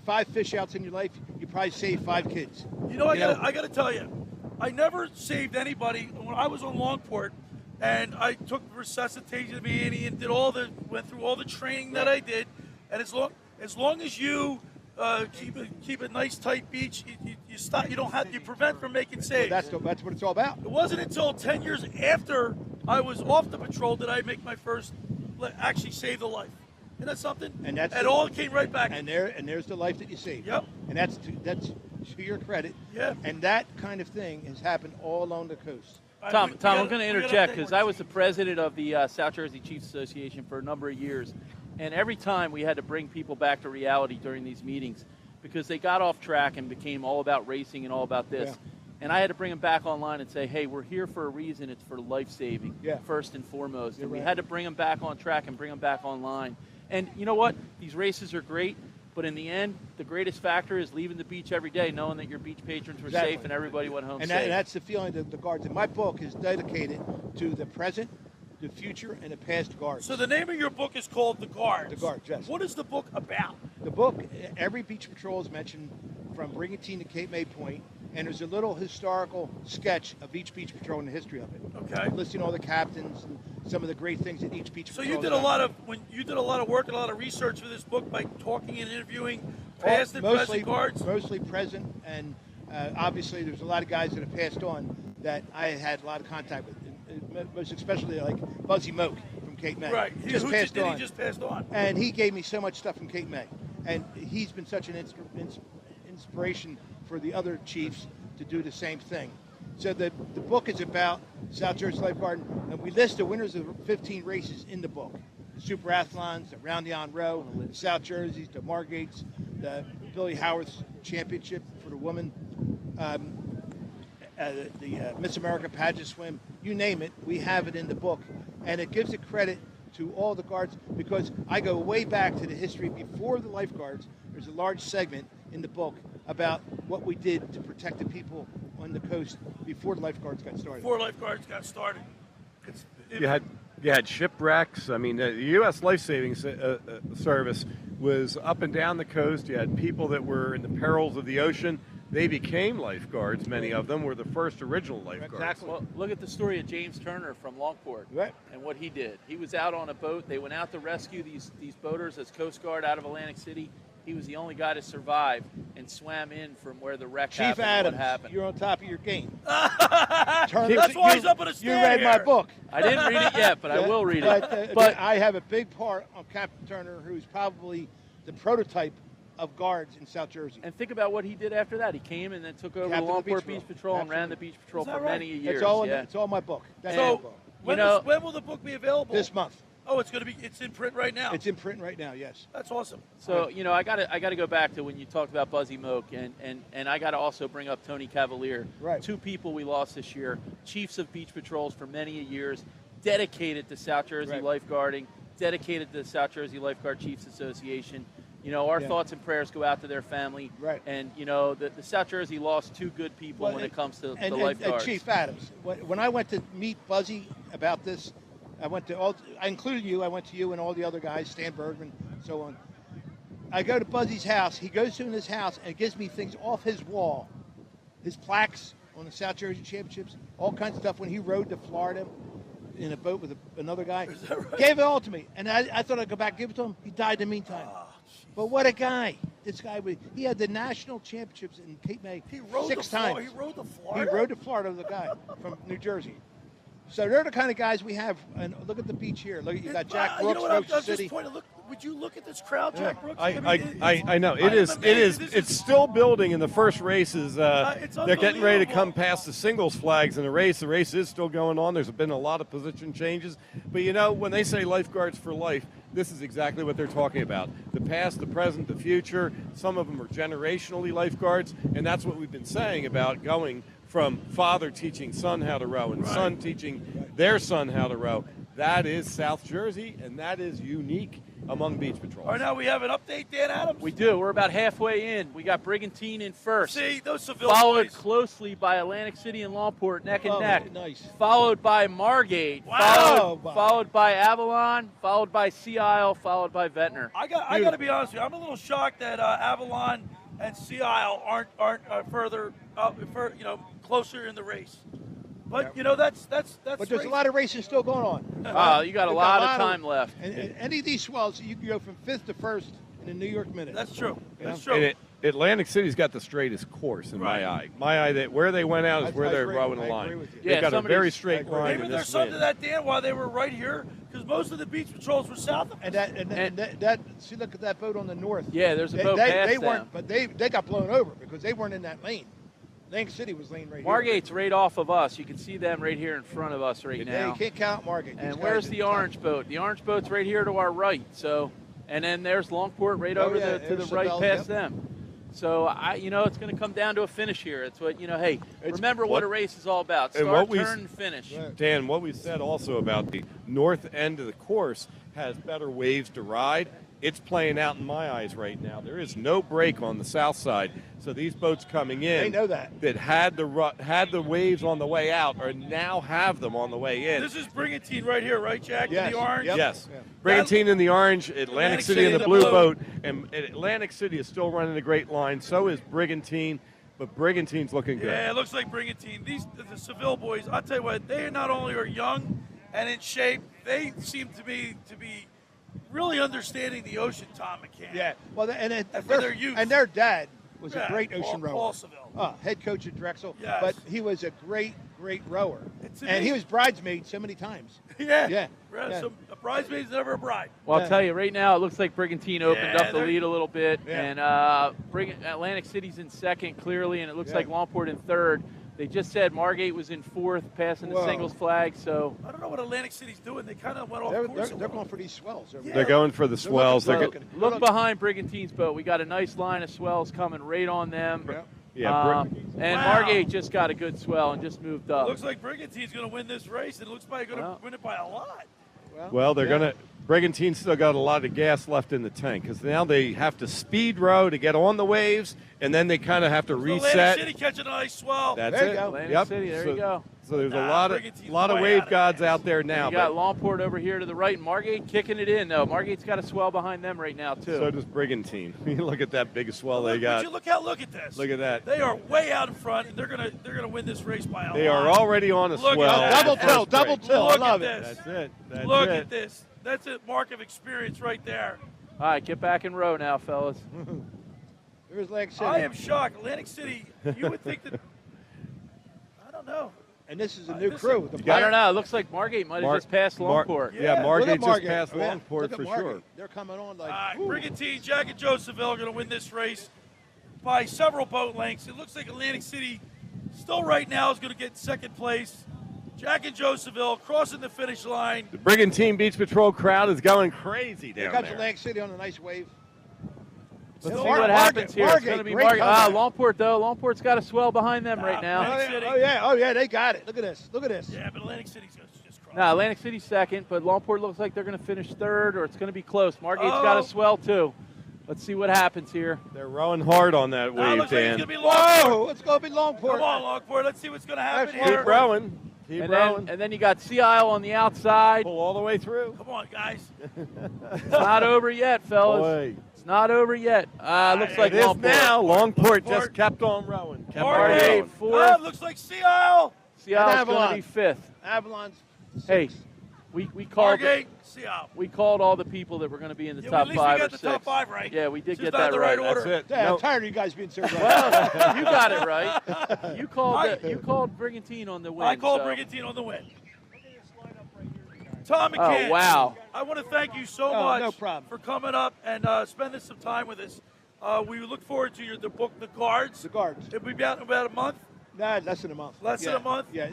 E: 5 fish outs in your life, you probably saved 5 kids.
A: You know, I got to tell you, I never saved anybody. When I was on Longport, and I took resuscitation of Annie and went through all the training that I did, and as long as you keep a nice tight beach, you stop. You prevent from making saves.
E: That's what it's all about.
A: It wasn't until 10 years after I was off the patrol that I make my first actually save the life. Isn't that something?
E: And that's
A: all came right back.
E: And there's the life that you saved.
A: Yep.
E: And that's to your credit.
A: Yeah.
E: And that kind of thing has happened all along the coast.
B: Tom, I'm going to interject because I was the president of the South Jersey Chiefs Association for a number of years, and every time we had to bring people back to reality during these meetings because they got off track and became all about racing and all about this.
E: Yeah.
B: And I had to bring them back online and say, hey, we're here for a reason. It's for life-saving,
E: Yeah.
B: first and foremost.
E: You're
B: And we
E: right.
B: had to bring them back on track and bring them back online. And you know what? These races are great, but in the end, the greatest factor is leaving the beach every day knowing that your beach patrons were
E: Exactly.
B: safe and everybody went home
E: And
B: safe.
E: that's the feeling that the guards. And my book is dedicated to the present, the future, and the past guards.
A: So the name of your book is called The Guards.
E: The Guards, yes.
A: What is the book about?
E: The book, every beach patrol is mentioned from Brigantine to Cape May Point, and there's a little historical sketch of each beach patrol and the history of it.
A: Okay.
E: Listing all the captains and some of the great things that each beach
A: So
E: patrol
A: you did a lot of work and a lot of research for this book by talking and interviewing past and present guards.
E: Mostly present, and obviously there's a lot of guys that have passed on that I had a lot of contact with, most especially like Buzzy Moak from Cape May.
A: Right.
E: He just passed on.
A: He just passed on.
E: And he gave me so much stuff from Cape May. And he's been such an inspiration for the other chiefs to do the same thing. So the book is about South Jersey Lifeguard, and we list the winners of 15 races in the book. The Super Athlons, the Round the On Row, the South Jerseys, the Margates, the Billy Howard's Championship for the women, the Miss America Pageant Swim, you name it, we have it in the book. And it gives a credit to all the guards because I go way back to the history before the lifeguards. There's a large segment in the book about what we did to protect the people on the coast before the lifeguards got started.
A: Before lifeguards got started.
D: You had shipwrecks. I mean, the U.S. Life Saving Service was up and down the coast. You had people that were in the perils of the ocean. They became lifeguards. Many of them were the first original lifeguards.
E: Exactly.
B: Well, look at the story of James Turner from Longport
E: Right.
B: and what he did. He was out on a boat. They went out to rescue these boaters as Coast Guard out of Atlantic City. He was the only guy to survive and swam in from where the wreck
E: Chief
B: happened.
E: Adams,
B: what happened.
E: you're on top of your game.
A: That's why he's up on a
E: You
A: stand
E: read my
A: here.
E: book.
B: I didn't read it yet, but I will read it.
E: But I have a big part on Captain Turner, who's probably the prototype of guards in South Jersey.
B: And think about what he did after that. He came and then took over
E: Captain
B: the
E: of the
B: Longport
E: Beach
B: Beach Patrol and ran the
E: Absolutely.
B: Beach Patrol
A: Is that
B: for
A: right?
B: many years.
E: It's all my book. That's my
A: So
E: book.
A: when will the book be available?
E: This month.
A: Oh, it's in print right now.
E: It's in print right now, yes.
A: That's awesome.
B: So, I got to go back to when you talked about Buzzy Moak, and I got to also bring up Tony Cavalier.
E: Right.
B: 2 people we lost this year, chiefs of beach patrols for many years, dedicated to South Jersey
E: Right.
B: lifeguarding, dedicated to the South Jersey Lifeguard Chiefs Association. Our thoughts and prayers go out to their family.
E: Right.
B: And, the South Jersey lost 2 good people when it comes to the lifeguards.
E: Chief Adams, when I went to meet Buzzy about this, I included you. I went to you and all the other guys, Stan Bergman, so on. I go to Buzzy's house. He goes to his house and gives me things off his wall, his plaques on the South Jersey Championships, all kinds of stuff when he rode to Florida in a boat with another guy.
A: Is that right?
E: Gave it all to me, and I thought I'd go back and give it to him. He died in the meantime. But what a guy. this guy, he had the national championships in Cape May
A: He rode
E: 6
A: to
E: times.
A: He rode to
E: He
A: Florida.
E: rode to Florida, the guy from New Jersey. So they're the kind of guys we have. And look at the beach here. Look, you got Jack Brooks,
A: you know what,
E: Ocean
A: I'm
E: City.
A: just pointing. Look, would you look at this crowd, Jack Brooks?
D: I know
A: I'm
D: it is. It
A: amazed.
D: is.
A: This
D: It's still building in the first races.
A: It's
D: They're getting ready to
A: unbelievable.
D: come past the singles flags in the race. The race is still going on. There's been a lot of position changes, but you know when they say lifeguards for life, this is exactly what they're talking about. The past, the present, the future. Some of them are generationally lifeguards, and that's what we've been saying about going from father teaching son how to row and son teaching their son how to row. That is South Jersey, and that is unique among beach patrols.
A: All right, now we have an update, Dan Adams.
B: We do. We're about halfway in. We got Brigantine in first.
A: See, those Seville
B: Followed
A: boys.
B: closely by Atlantic City and Longport, neck and
E: Oh,
B: neck.
E: nice.
B: Followed by Margate.
A: Wow.
B: Followed by Avalon. Followed by Sea Isle. Followed by Ventnor.
A: I got to be honest with you. I'm a little shocked that Avalon and Sea Isle aren't further up, closer in the race. But that's.
E: But there's a
A: racing.
E: lot of racing still going on.
B: You got a
E: We've
B: lot of time left.
E: And any of these swells, you can go from 5th to 1st in a New York minute.
A: That's true. That's
E: Yeah.
A: true.
D: And Atlantic City's got the straightest course in
A: Right.
D: my eye. My eye, that where they went out is where
E: I
D: they're
E: agree.
D: rowing the
E: I
D: line.
E: agree with you.
D: They've
B: Yeah,
D: got a
B: somebody's-
D: very straight
E: I agree.
D: line
A: Maybe
D: in
A: there's
D: this
A: something to
D: win.
A: that, Dan, while they were right here, because most of the beach patrols were south of us.
E: And that see, look at that boat on the north.
B: Yeah, there's a
E: They-
B: boat
E: they,
B: past
E: they
B: them.
E: weren't, but they got blown over because they weren't in that lane. Atlantic City was lane right
B: Margate's right off of us. You can see them right here in front of us right
E: here. Yeah,
B: now.
E: you can't count Margate. These
B: And
E: guys
B: where's
E: are
B: the
E: tough.
B: orange boat? The orange boat's right here to our right. So, and then there's Longport right
E: Oh,
B: over
E: yeah,
B: to the
E: there's
B: right
E: Seville,
B: past
E: yep.
B: them. So it's going to come down to a finish here. It's what Hey, remember what a race is all about:
D: and
B: start,
D: what we-
B: turn, and finish.
E: Right.
D: Dan, what we said also about the north end of the course has better waves to ride. It's playing out in my eyes right now. There is no break on the south side, so these boats coming in
E: They know that.
D: had the waves on the way out, or now have them on the way in.
A: This is Brigantine right here, right, Jack?
E: Yes.
A: In the orange?
E: Yep.
D: Yes.
E: Yeah.
D: Brigantine in the orange, Atlantic City in the blue
A: blue.
D: boat, and Atlantic City is still running a great line. So is Brigantine, but Brigantine's looking good.
A: Yeah, it looks like Brigantine. The Seville boys, I'll tell you what, they not only are young and in shape, they seem to be really understanding the ocean, Tom McCann.
E: Yeah. Well,
A: for their youth.
E: and their dad was
A: Yeah,
E: a great ocean rower.
A: Paul Seville.
E: Head coach at Drexel.
A: Yes.
E: But he was a great rower.
A: It's
E: And he
A: amazing.
E: was bridesmaid so many times.
A: Yeah.
E: Yeah.
A: Right,
E: Yeah.
A: So a bridesmaid's never a bride.
B: Well,
E: Yeah.
B: I'll tell you right now, it looks like Brigantine opened
A: Yeah,
B: up the
A: they're-
B: lead a little bit,
E: Yeah.
B: and Atlantic City's in second clearly, and it looks
E: Yeah.
B: like Longport in third. They just said Margate was in fourth, passing the
E: Whoa.
B: singles flag. So
A: I don't know what Atlantic City's doing. They kind of went off
E: They're,
A: course.
E: they're,
A: a
E: they're
A: little.
E: going for these swells.
A: Yeah.
D: They're going for the swells.
E: They're
D: They're
E: looking-
B: look behind Brigantine's boat. We got a nice line of swells coming right on them.
E: Yeah.
D: Yeah,
B: And
A: Wow.
B: Margate just got a good swell and just moved up.
A: Looks like Brigantine's going to win this race. It looks like they're going to
B: Well.
A: win it by a lot.
D: Well, they're
E: yeah.
D: going to. Brigantine's still got a lot of gas left in the tank because now they have to speed row to get on the waves, and then they kind of have to
A: Atlantic
D: reset.
A: City catching a nice swell.
D: That's
E: There you
D: it.
E: go.
B: Atlantic
D: Yep.
B: City, there
D: so,
B: you go.
D: So there's a
A: Nah,
D: lot
A: Brigantine's
D: of
A: way
D: wave
A: out of
D: gods
A: gas.
D: out there now.
B: You got
D: But
B: Longport over here to the right. Margate kicking it in, though. Margate's got a swell behind them right now, too.
D: so does Brigantine. Look at that big swell they
A: Would
D: got.
A: you look at this.
D: Look at that.
A: They are way out in front, and they're gonna win this race by a lot.
D: They are already on a
A: Look at
D: swell.
A: that.
E: Double tilt,
D: First
E: double
D: break.
E: tilt. I
A: Look
E: love
A: at
E: it.
A: this.
D: That's it. That's
A: Look
D: it.
A: at this. That's a mark of experience right there.
B: All right, get back in row now, fellas.
E: There's Atlantic City.
A: I am shocked. Atlantic City, you would think that, I don't know.
E: And this is a new
A: this
E: crew.
A: is-
E: The
B: I don't know. It looks like Margate might have just passed Longport.
A: Yeah.
D: Yeah,
A: Look at
D: Margate just
E: Margate.
D: passed
E: Oh, yeah.
D: Longport
E: Look at
D: for
E: Margate.
D: sure.
E: They're coming on
A: All
E: like.
A: right,
E: whew.
A: Brigantine, Jack and Josephville are going to win this race by several boat lengths. It looks like Atlantic City still right now is going to get second place. Jack and Josephville crossing the finish line.
D: The Brigantine Beach Patrol crowd is going crazy
E: Here
D: down
E: comes
D: there.
E: Atlantic City on a nice wave.
B: Let's
A: Still
B: see
A: Margate,
B: what happens here. It's going to be
E: great
B: Margate.
E: comeback.
B: Longport, though. Longport's got a swell behind them right now.
A: Atlantic City.
E: Oh yeah, they got it. Look at this. Look at this.
A: Yeah, but Atlantic City's going to just cross.
B: No, Atlantic City's second, but Longport looks like they're going to finish third, or it's going to be close. Margate's got
A: Oh.
B: a swell, too. Let's see what happens here.
D: They're rowing hard on that
A: Now it
D: wave,
A: looks like it's
D: Dan.
A: going to be Longport.
E: Whoa, it's going to be Longport.
A: Come on, Longport. Let's see what's going to happen
E: Keep
A: here.
D: Keep rowing. Keep
B: And
D: rowing.
B: then you got Sea Isle on the outside.
D: Pull all the way through.
A: Come on, guys.
B: It's not over yet, fellas.
D: Boy.
B: It's not over yet. Looks like
D: It is
B: Longport.
D: now. Longport
A: Longport.
D: just kept on rowing. Kept on
B: Margate,
D: rowing.
B: fourth.
A: Looks like Sea Isle.
B: Sea Isle's going to
E: Avalon.
B: be fifth.
E: Avalon's
B: Hey, We called
A: Margate, Seattle.
B: we called all the people that were going to be in the
A: Yeah,
B: top
A: at least
B: 5
A: we got
B: or
A: the
B: 6.
A: top 5 right.
B: Yeah, we did
A: Just
B: get
A: not
B: that
A: the
B: right.
A: right order.
D: That's it.
E: Yeah,
D: No-
E: I'm tired of you guys being so right.
B: Well, you got it right. You called Brigantine on the win.
A: I called
B: so.
A: Brigantine on the win. Tom McCann.
B: Oh, wow.
A: I want to thank you so
E: Oh,
A: much
E: no problem.
A: for coming up and spending some time with us. We look forward to the book, The Guards.
E: The Guards.
A: It'll be out in about a month.
E: Nah, less than a month.
A: Less than a month?
E: Yeah,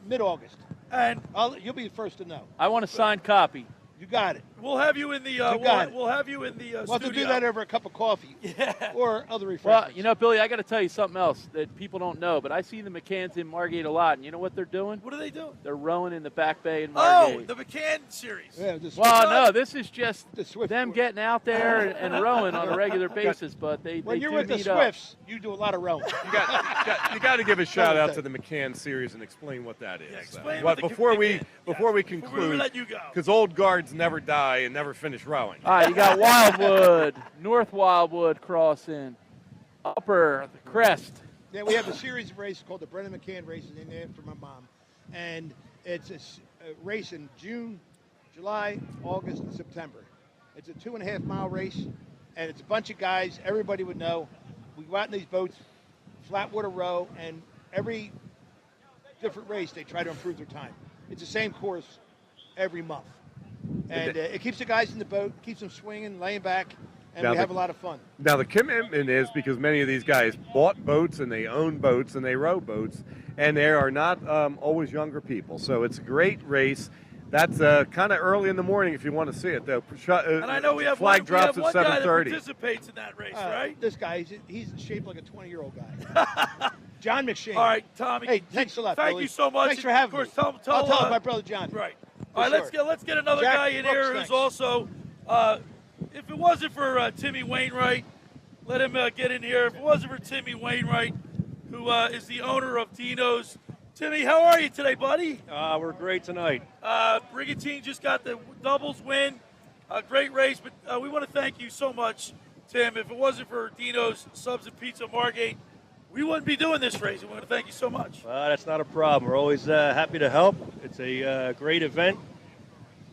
E: mid-August.
A: And
E: You'll be the first to know.
B: I want a signed copy.
E: You got it.
A: we'll have you in the
E: got it.
A: we'll have you in the
E: We'll have to
A: studio.
E: do that over a cup of coffee.
A: Yeah.
E: Or other refreshments.
B: Well, you know, Billy, I got to tell you something else that people don't know, but I see the McCanns in Margate a lot, and you know what they're doing?
A: What are they doing?
B: They're rowing in the back bay in
A: Oh,
B: Margate.
A: the McCann series.
E: Yeah, the
B: Well,
E: Swift-
B: no, this is just
E: The Swift
B: them
E: board.
B: getting out there and rowing on a regular basis, but they
E: when
B: do
E: you're with the
B: meet up.
E: Swifts, you do a lot of rowing.
D: You got to give a shout out to the McCann series and explain what that is.
A: Yeah, explain
D: What-
A: what the
D: before we
A: McCann-
D: before we
A: Before we
D: conclude,
A: let you go.
D: because old guards never die and never finish rowing.
B: All right, you got Wildwood, North Wildwood crossing, Upper, the Crest.
E: Yeah, we have a series of races called the Brendan McCann races, named after my mom. And it's a race in June, July, August, and September. It's a 2.5-mile race, and it's a bunch of guys everybody would know. We go out in these boats, flat water row, and every different race they try to improve their time. It's the same course every month. And it keeps the guys in the boat, keeps them swinging, laying back, and
D: Now
E: we
D: the-
E: have a lot of fun.
D: Now the commitment is because many of these guys bought boats and they own boats and they row boats, and they are not always younger people. So it's a great race. That's kind of early in the morning if you want to see it, though.
A: And I know we have
D: flag
A: one,
D: drops
A: we have
D: at
A: one guy that
D: 7:30.
A: participates in that race, right?
E: This guy, he's shaped like a 20-year-old guy. John McShane.
A: All right, Tommy.
E: Hey, thanks a lot,
A: Thank
E: Billy.
A: you so much.
E: Thanks for having
A: of
E: me.
A: course,
E: I'll tell
A: uh,
E: my brother Johnny.
A: Right.
E: For
A: All right,
E: sure.
A: let's get another
E: Jack
A: guy in
E: Brooks,
A: here
E: thanks.
A: who's also. If it wasn't for Timmy Wainwright, let him get in here. If it wasn't for Timmy Wainwright, who is the owner of Dino's. Timmy, how are you today, buddy?
F: We're great tonight.
A: Brigantine just got the doubles win. Great race, but we want to thank you so much, Tim. If it wasn't for Dino's Subs and Pizza Margate, we wouldn't be doing this race. We want to thank you so much.
F: That's not a problem. We're always happy to help. It's a great event.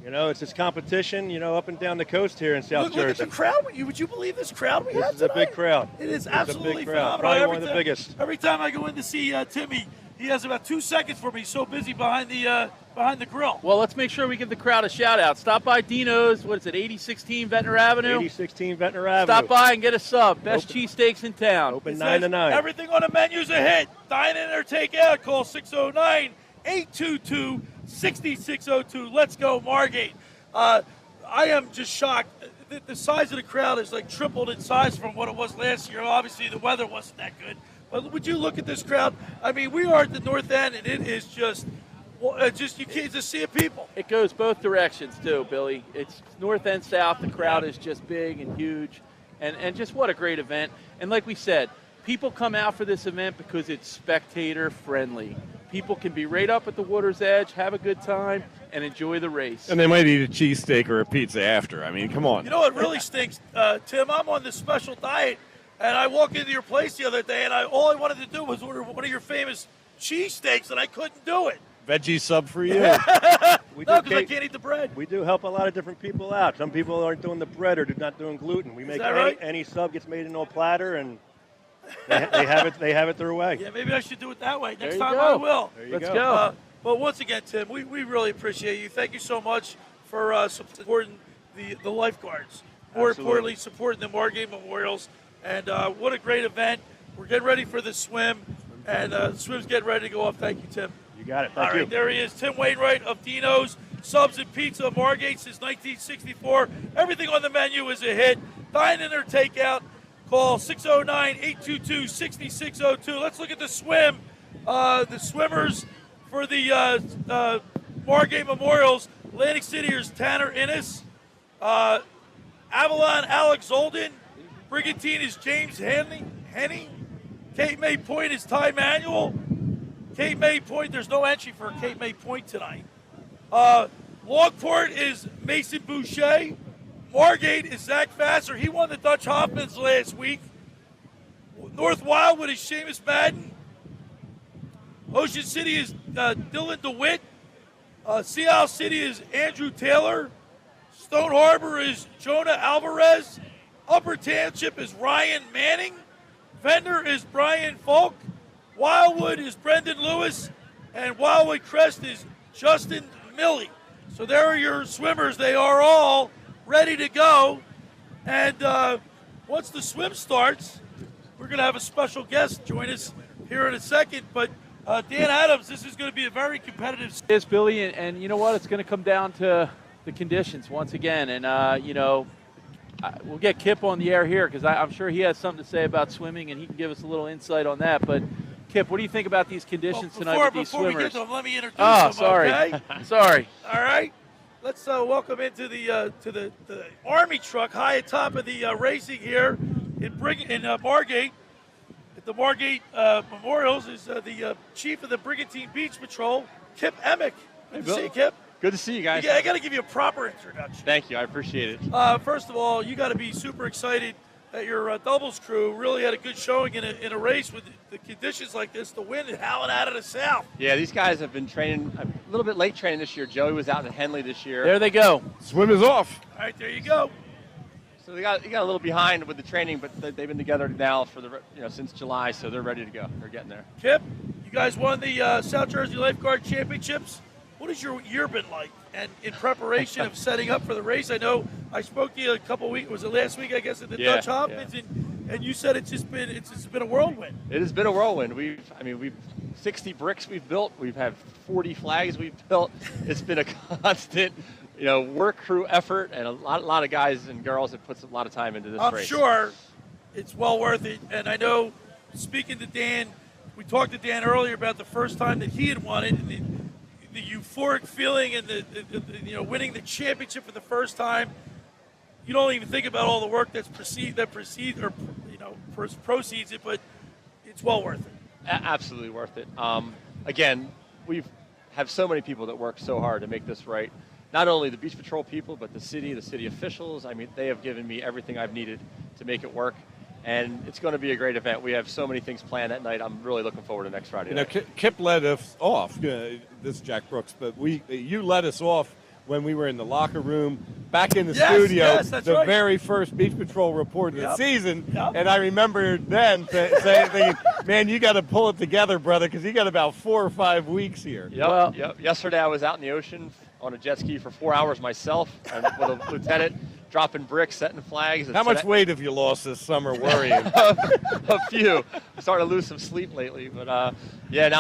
F: You know, it's this competition, up and down the coast here in South
A: Look at
F: Jersey.
A: the crowd. Would you believe this crowd we
F: This
A: have
F: is a
A: tonight?
F: big crowd.
A: It is
F: It's a
A: absolutely
F: big crowd.
A: phenomenal.
F: Probably
A: Every
F: one of the
A: time-
F: biggest.
A: Every time I go in to see Timmy, he has about 2 seconds for me. He's so busy behind the grill.
B: Well, let's make sure we give the crowd a shout out. Stop by Dino's. What is it, 8016 Ventnor Avenue?
F: 8016 Ventnor Avenue.
B: Stop by and get a sub. Best cheesesteaks in town.
F: Open
A: It
F: 9 to
A: says
F: 9.
A: Everything on the menu's a hit. Dine in or take out. Call 609-822-6602. Let's go, Margate. I am just shocked. The size of the crowd is like tripled in size from what it was last year. Obviously, the weather wasn't that good. But would you look at this crowd? I mean, we are at the north end, and it is just you can't just see people.
B: It goes both directions, too, Billy. It's north and south. The crowd is just big and huge. And just what a great event. And like we said, people come out for this event because it's spectator-friendly. People can be right up at the water's edge, have a good time, and enjoy the race.
D: And they might eat a cheesesteak or a pizza after. I mean, come on.
A: You know what really stinks, Tim? I'm on this special diet, and I walked into your place the other day, and all I wanted to do was order one of your famous cheesesteaks, and I couldn't do it.
D: Veggie sub for you.
F: We
A: No,
F: do
A: because I
F: cake-
A: can't eat the bread.
F: We do help a lot of different people out. Some people aren't doing the bread or not doing gluten. We make
A: that right?
F: any sub gets made into a platter, and they have it their way.
A: Yeah, maybe I should do it that way. Next
B: you
A: time
B: go.
A: I will.
F: There you
B: Let's
F: go.
B: go.
A: But once again, Tim, we really appreciate you. Thank you so much for supporting the lifeguards. More
F: Absolutely.
A: importantly, supporting the Margate Memorials. And what a great event. We're getting ready for the swim, and the swim's getting ready to go off. Thank you, Tim.
F: You got it.
A: All
F: Thank
A: right,
F: you.
A: there he is, Tim Wainwright of Dino's Subs and Pizza Margate since 1964. Everything on the menu is a hit. Dine in or take out. Call 609-822-6602. Let's look at the swim. The swimmers for the Margate Memorials. Atlantic City is Tanner Innes. Avalon Alex Zolden. Brigantine is James Henny. Cape May Point is Ty Manuel. Cape May Point, there's no entry for Cape May Point tonight. Longport is Mason Boucher. Margate is Zach Vassar. He won the Dutch Hoffmans last week. North Wildwood is Seamus Madden. Ocean City is Dylan DeWitt. Sea Isle City is Andrew Taylor. Stone Harbor is Jonah Alvarez. Upper Township is Ryan Manning. Venter is Brian Falk. Wildwood is Brendan Lewis. And Wildwood Crest is Justin Milley. So there are your swimmers. They are all ready to go. And once the swim starts, we're going to have a special guest join us here in a second. But Dan Adams, this is going to be a very competitive.
B: Yes, Billy, and you know what? It's going to come down to the conditions once again. And, we'll get Kip on the air here because I'm sure he has something to say about swimming, and he can give us a little insight on that. But, Kip, what do you think about these conditions tonight with these swimmers?
A: Before we get to them, let me introduce them,
B: sorry.
A: okay?
B: Sorry.
A: All right. Let's welcome into the Army truck high atop of the racing here in Margate. At the Margate Memorials is the chief of the Brigantine Beach Patrol, Kip Emick. Good to see you, Kip.
G: Good to see you guys.
A: Yeah, I got to give you a proper introduction.
G: Thank you. I appreciate it.
A: First of all, you got to be super excited that your doubles crew really had a good showing in a race with the conditions like this. The wind howling out of the south.
G: Yeah, these guys have been training a little bit late training this year. Joey was out in Henley this year.
B: There they go.
D: Swim is off.
A: All right, there you go.
G: So they got a little behind with the training, but they've been together now for since July, so they're ready to go. They're getting there.
A: Kip, you guys won the South Jersey Lifeguard Championships. What has your year been like? And in preparation of setting up for the race, I know I spoke to you a couple of weeks. Was it last week? I guess at the Dutch Hopkins, and you said it's just been a whirlwind.
G: It has been a whirlwind. We've 60 bricks we've built. We've had 40 flags we've built. It's been a constant, work crew effort, and a lot of guys and girls have put a lot of time into this race.
A: I'm sure it's well worth it. And I know, speaking to Dan, we talked to Dan earlier about the first time that he had won it, and the euphoric feeling and the winning the championship for the first time. You don't even think about all the work proceeds it, but it's well worth it.
G: Absolutely worth it. Again, we have so many people that work so hard to make this right. Not only the Beach Patrol people, but the city officials. I mean, they have given me everything I've needed to make it work. And it's going to be a great event. We have so many things planned that night. I'm really looking forward to next Friday night.
D: Kip led us off. This is Jack Brooks, but you led us off when we were in the locker room, back in the studio,
A: yes, that's right.
D: very first Beach Patrol report of the season.
A: Yep.
D: And I remember then saying, man, you got to pull it together, brother, because you got about 4 or 5 weeks here.
G: Yep. Yesterday I was out in the ocean on a jet ski for 4 hours myself and with a lieutenant. Dropping bricks, setting flags.
D: How much weight have you lost this summer worrying?
G: A few. I'm starting to lose some sleep lately. But, now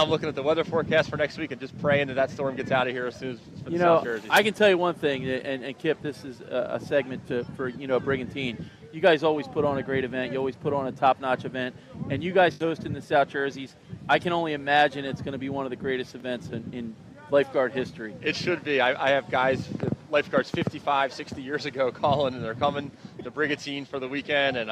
G: I'm looking at the weather forecast for next week and just praying that storm gets out of here as soon as for South Jersey.
B: I can tell you one thing, and Kip, this is a segment for Brigantine. You guys always put on a great event. You always put on a top-notch event. And you guys hosting the South Jerseys, I can only imagine it's going to be one of the greatest events in lifeguard history.
G: It should be. I have guys, lifeguards 55, 60 years ago calling, and they're coming to Brigantine for the weekend, and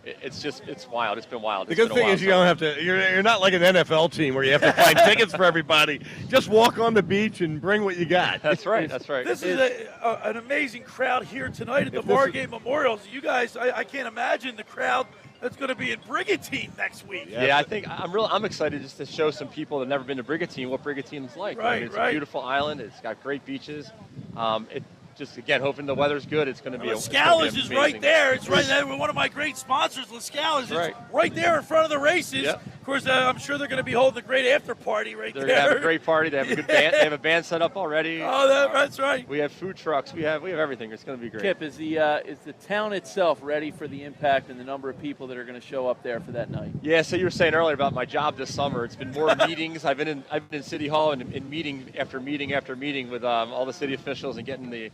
G: it's wild. It's been wild.
D: The good thing is you don't have to. You're not like an NFL team where you have to find tickets for everybody. Just walk on the beach and bring what you got.
G: That's right.
A: This is an amazing crowd here tonight at the Margate Memorials. You guys, I can't imagine the crowd that's going to be in Brigantine next week.
G: Yeah, I think I'm excited just to show some people that have never been to Brigantine what Brigatine's like.
A: Right,
G: it's a beautiful island. It's got great beaches. Hoping the weather's good. It's going to be.
A: Lascales is right there. It's right there. One of my great sponsors, Lascales, is right there in front of the races. Yep. Of course, I'm sure they're going to be holding a great after party right there.
G: They're going to have a great party. They have a good band. They have a band set up already.
A: Oh, that's right.
G: We have food trucks. We have everything. It's going to be great.
B: Kip, is the town itself ready for the impact and the number of people that are going to show up there for that night?
G: Yeah. So you were saying earlier about my job this summer. It's been more meetings. I've been in City Hall and in meeting after meeting after meeting with all the city officials and getting the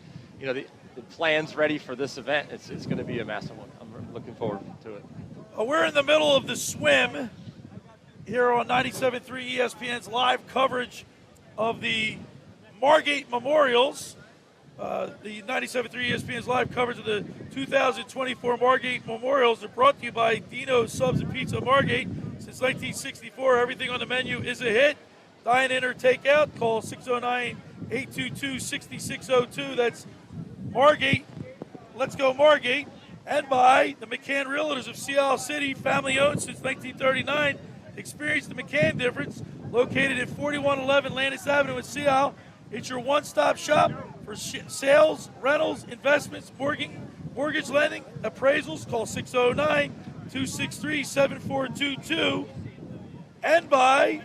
G: plans ready for this event. It's going to be a massive one. I'm looking forward to it.
A: We're in the middle of the swim here on 97.3 ESPN's live coverage of the Margate Memorials. The 97.3 ESPN's live coverage of the 2024 Margate Memorials are brought to you by Dino's Subs and Pizza Margate. Since 1964, everything on the menu is a hit. Dine in or take out. Call 609-822-6602. That's Margate. Let's go Margate. And by the McCann Realtors of Sea Isle City, family owned since 1939. Experience the McCann difference. Located at 4111 Landis Avenue in Sea Isle. It's your one-stop shop for sales, rentals, investments, mortgage lending, appraisals. Call 609-263-7422. And by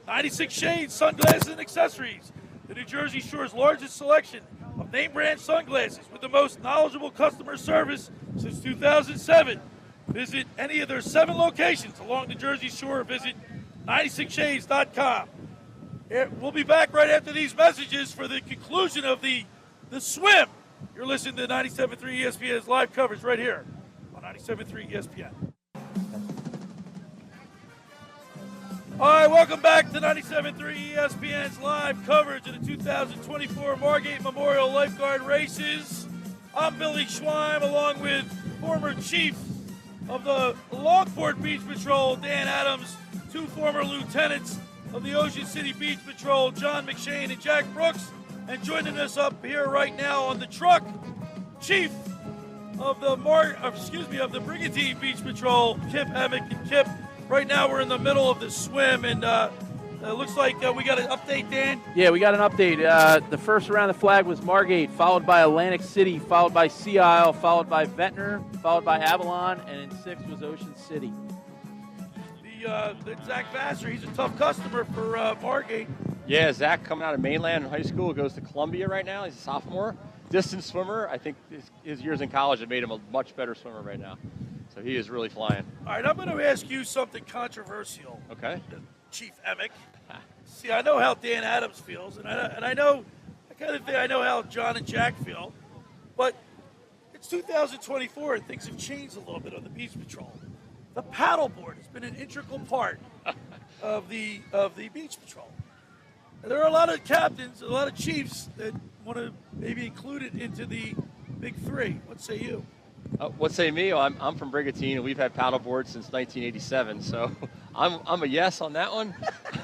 A: 96 Shades Sunglasses and Accessories, the New Jersey Shore's largest selection of name brand sunglasses with the most knowledgeable customer service since 2007. Visit any of their 7 locations along the Jersey Shore or visit 96shades.com. We'll be back right after these messages for the conclusion of the swim. You're listening to 97.3 ESPN's live coverage right here on 97.3 ESPN. All right, welcome back to 97.3 ESPN's live coverage of the 2024 Margate Memorial Lifeguard Races. I'm Billy Schweim, along with former chief of the Longport Beach Patrol, Dan Adams, 2 former lieutenants of the Ocean City Beach Patrol, John McShane and Jack Brooks. And joining us up here right now on the truck, chief of the Brigantine Beach Patrol, Kip Emick. And Kip, right now we're in the middle of the swim, and it looks like we got an update, Dan.
B: Yeah, we got an update. The first around the flag was Margate, followed by Atlantic City, followed by Sea Isle, followed by Ventnor, followed by Avalon, and in 6th was Ocean City.
A: The Zach Vassar, he's a tough customer for Margate.
G: Yeah, Zach coming out of Mainland High School, goes to Columbia right now. He's a sophomore. Distance swimmer. I think his years in college have made him a much better swimmer right now. So he is really flying.
A: All right, I'm going to ask you something controversial.
G: Okay.
A: Chief Emick. See, I know how Dan Adams feels, and I know, I know how John and Jack feel, but it's 2024 and things have changed a little bit on the Beach Patrol. The paddleboard has been an integral part of the Beach Patrol. And there are a lot of captains, a lot of chiefs that want to maybe include it into the Big 3. What say you?
G: What say me? I'm from Brigantine, and we've had paddleboard since 1987, so I'm a yes on that one.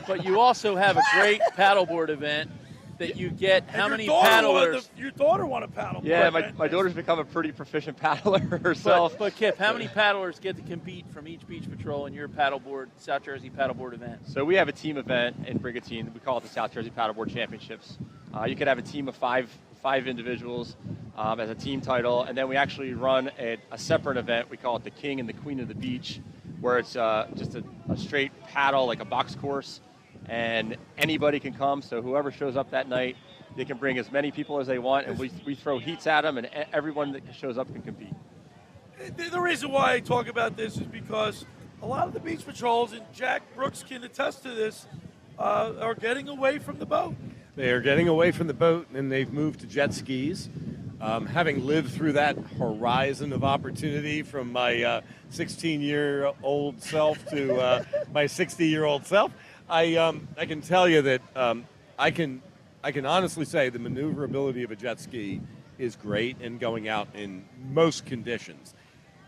B: But you also have a great paddleboard event that you get how many paddlers?
A: Your daughter won a paddleboard.
G: Yeah, my daughter's become a pretty proficient paddler herself.
B: But Kip, how many paddlers get to compete from each Beach Patrol in your paddleboard, South Jersey paddleboard event?
G: So we have a team event in Brigantine. We call it the South Jersey Paddleboard Championships. You could have a team of five individuals as a team title, and then we actually run a separate event. We call it the King and the Queen of the Beach, where it's just a straight paddle, like a box course, and anybody can come. So whoever shows up that night, they can bring as many people as they want, and we throw heats at them, and everyone that shows up can compete.
A: The reason why I talk about this is because a lot of the beach patrols, and Jack Brooks can attest to this, are getting away from the boat.
D: They are getting away from the boat, and they've moved to jet skis. Having lived through that horizon of opportunity from my 16-year-old self to my 60-year-old self, I can tell you that I can honestly say the maneuverability of a jet ski is great in going out in most conditions.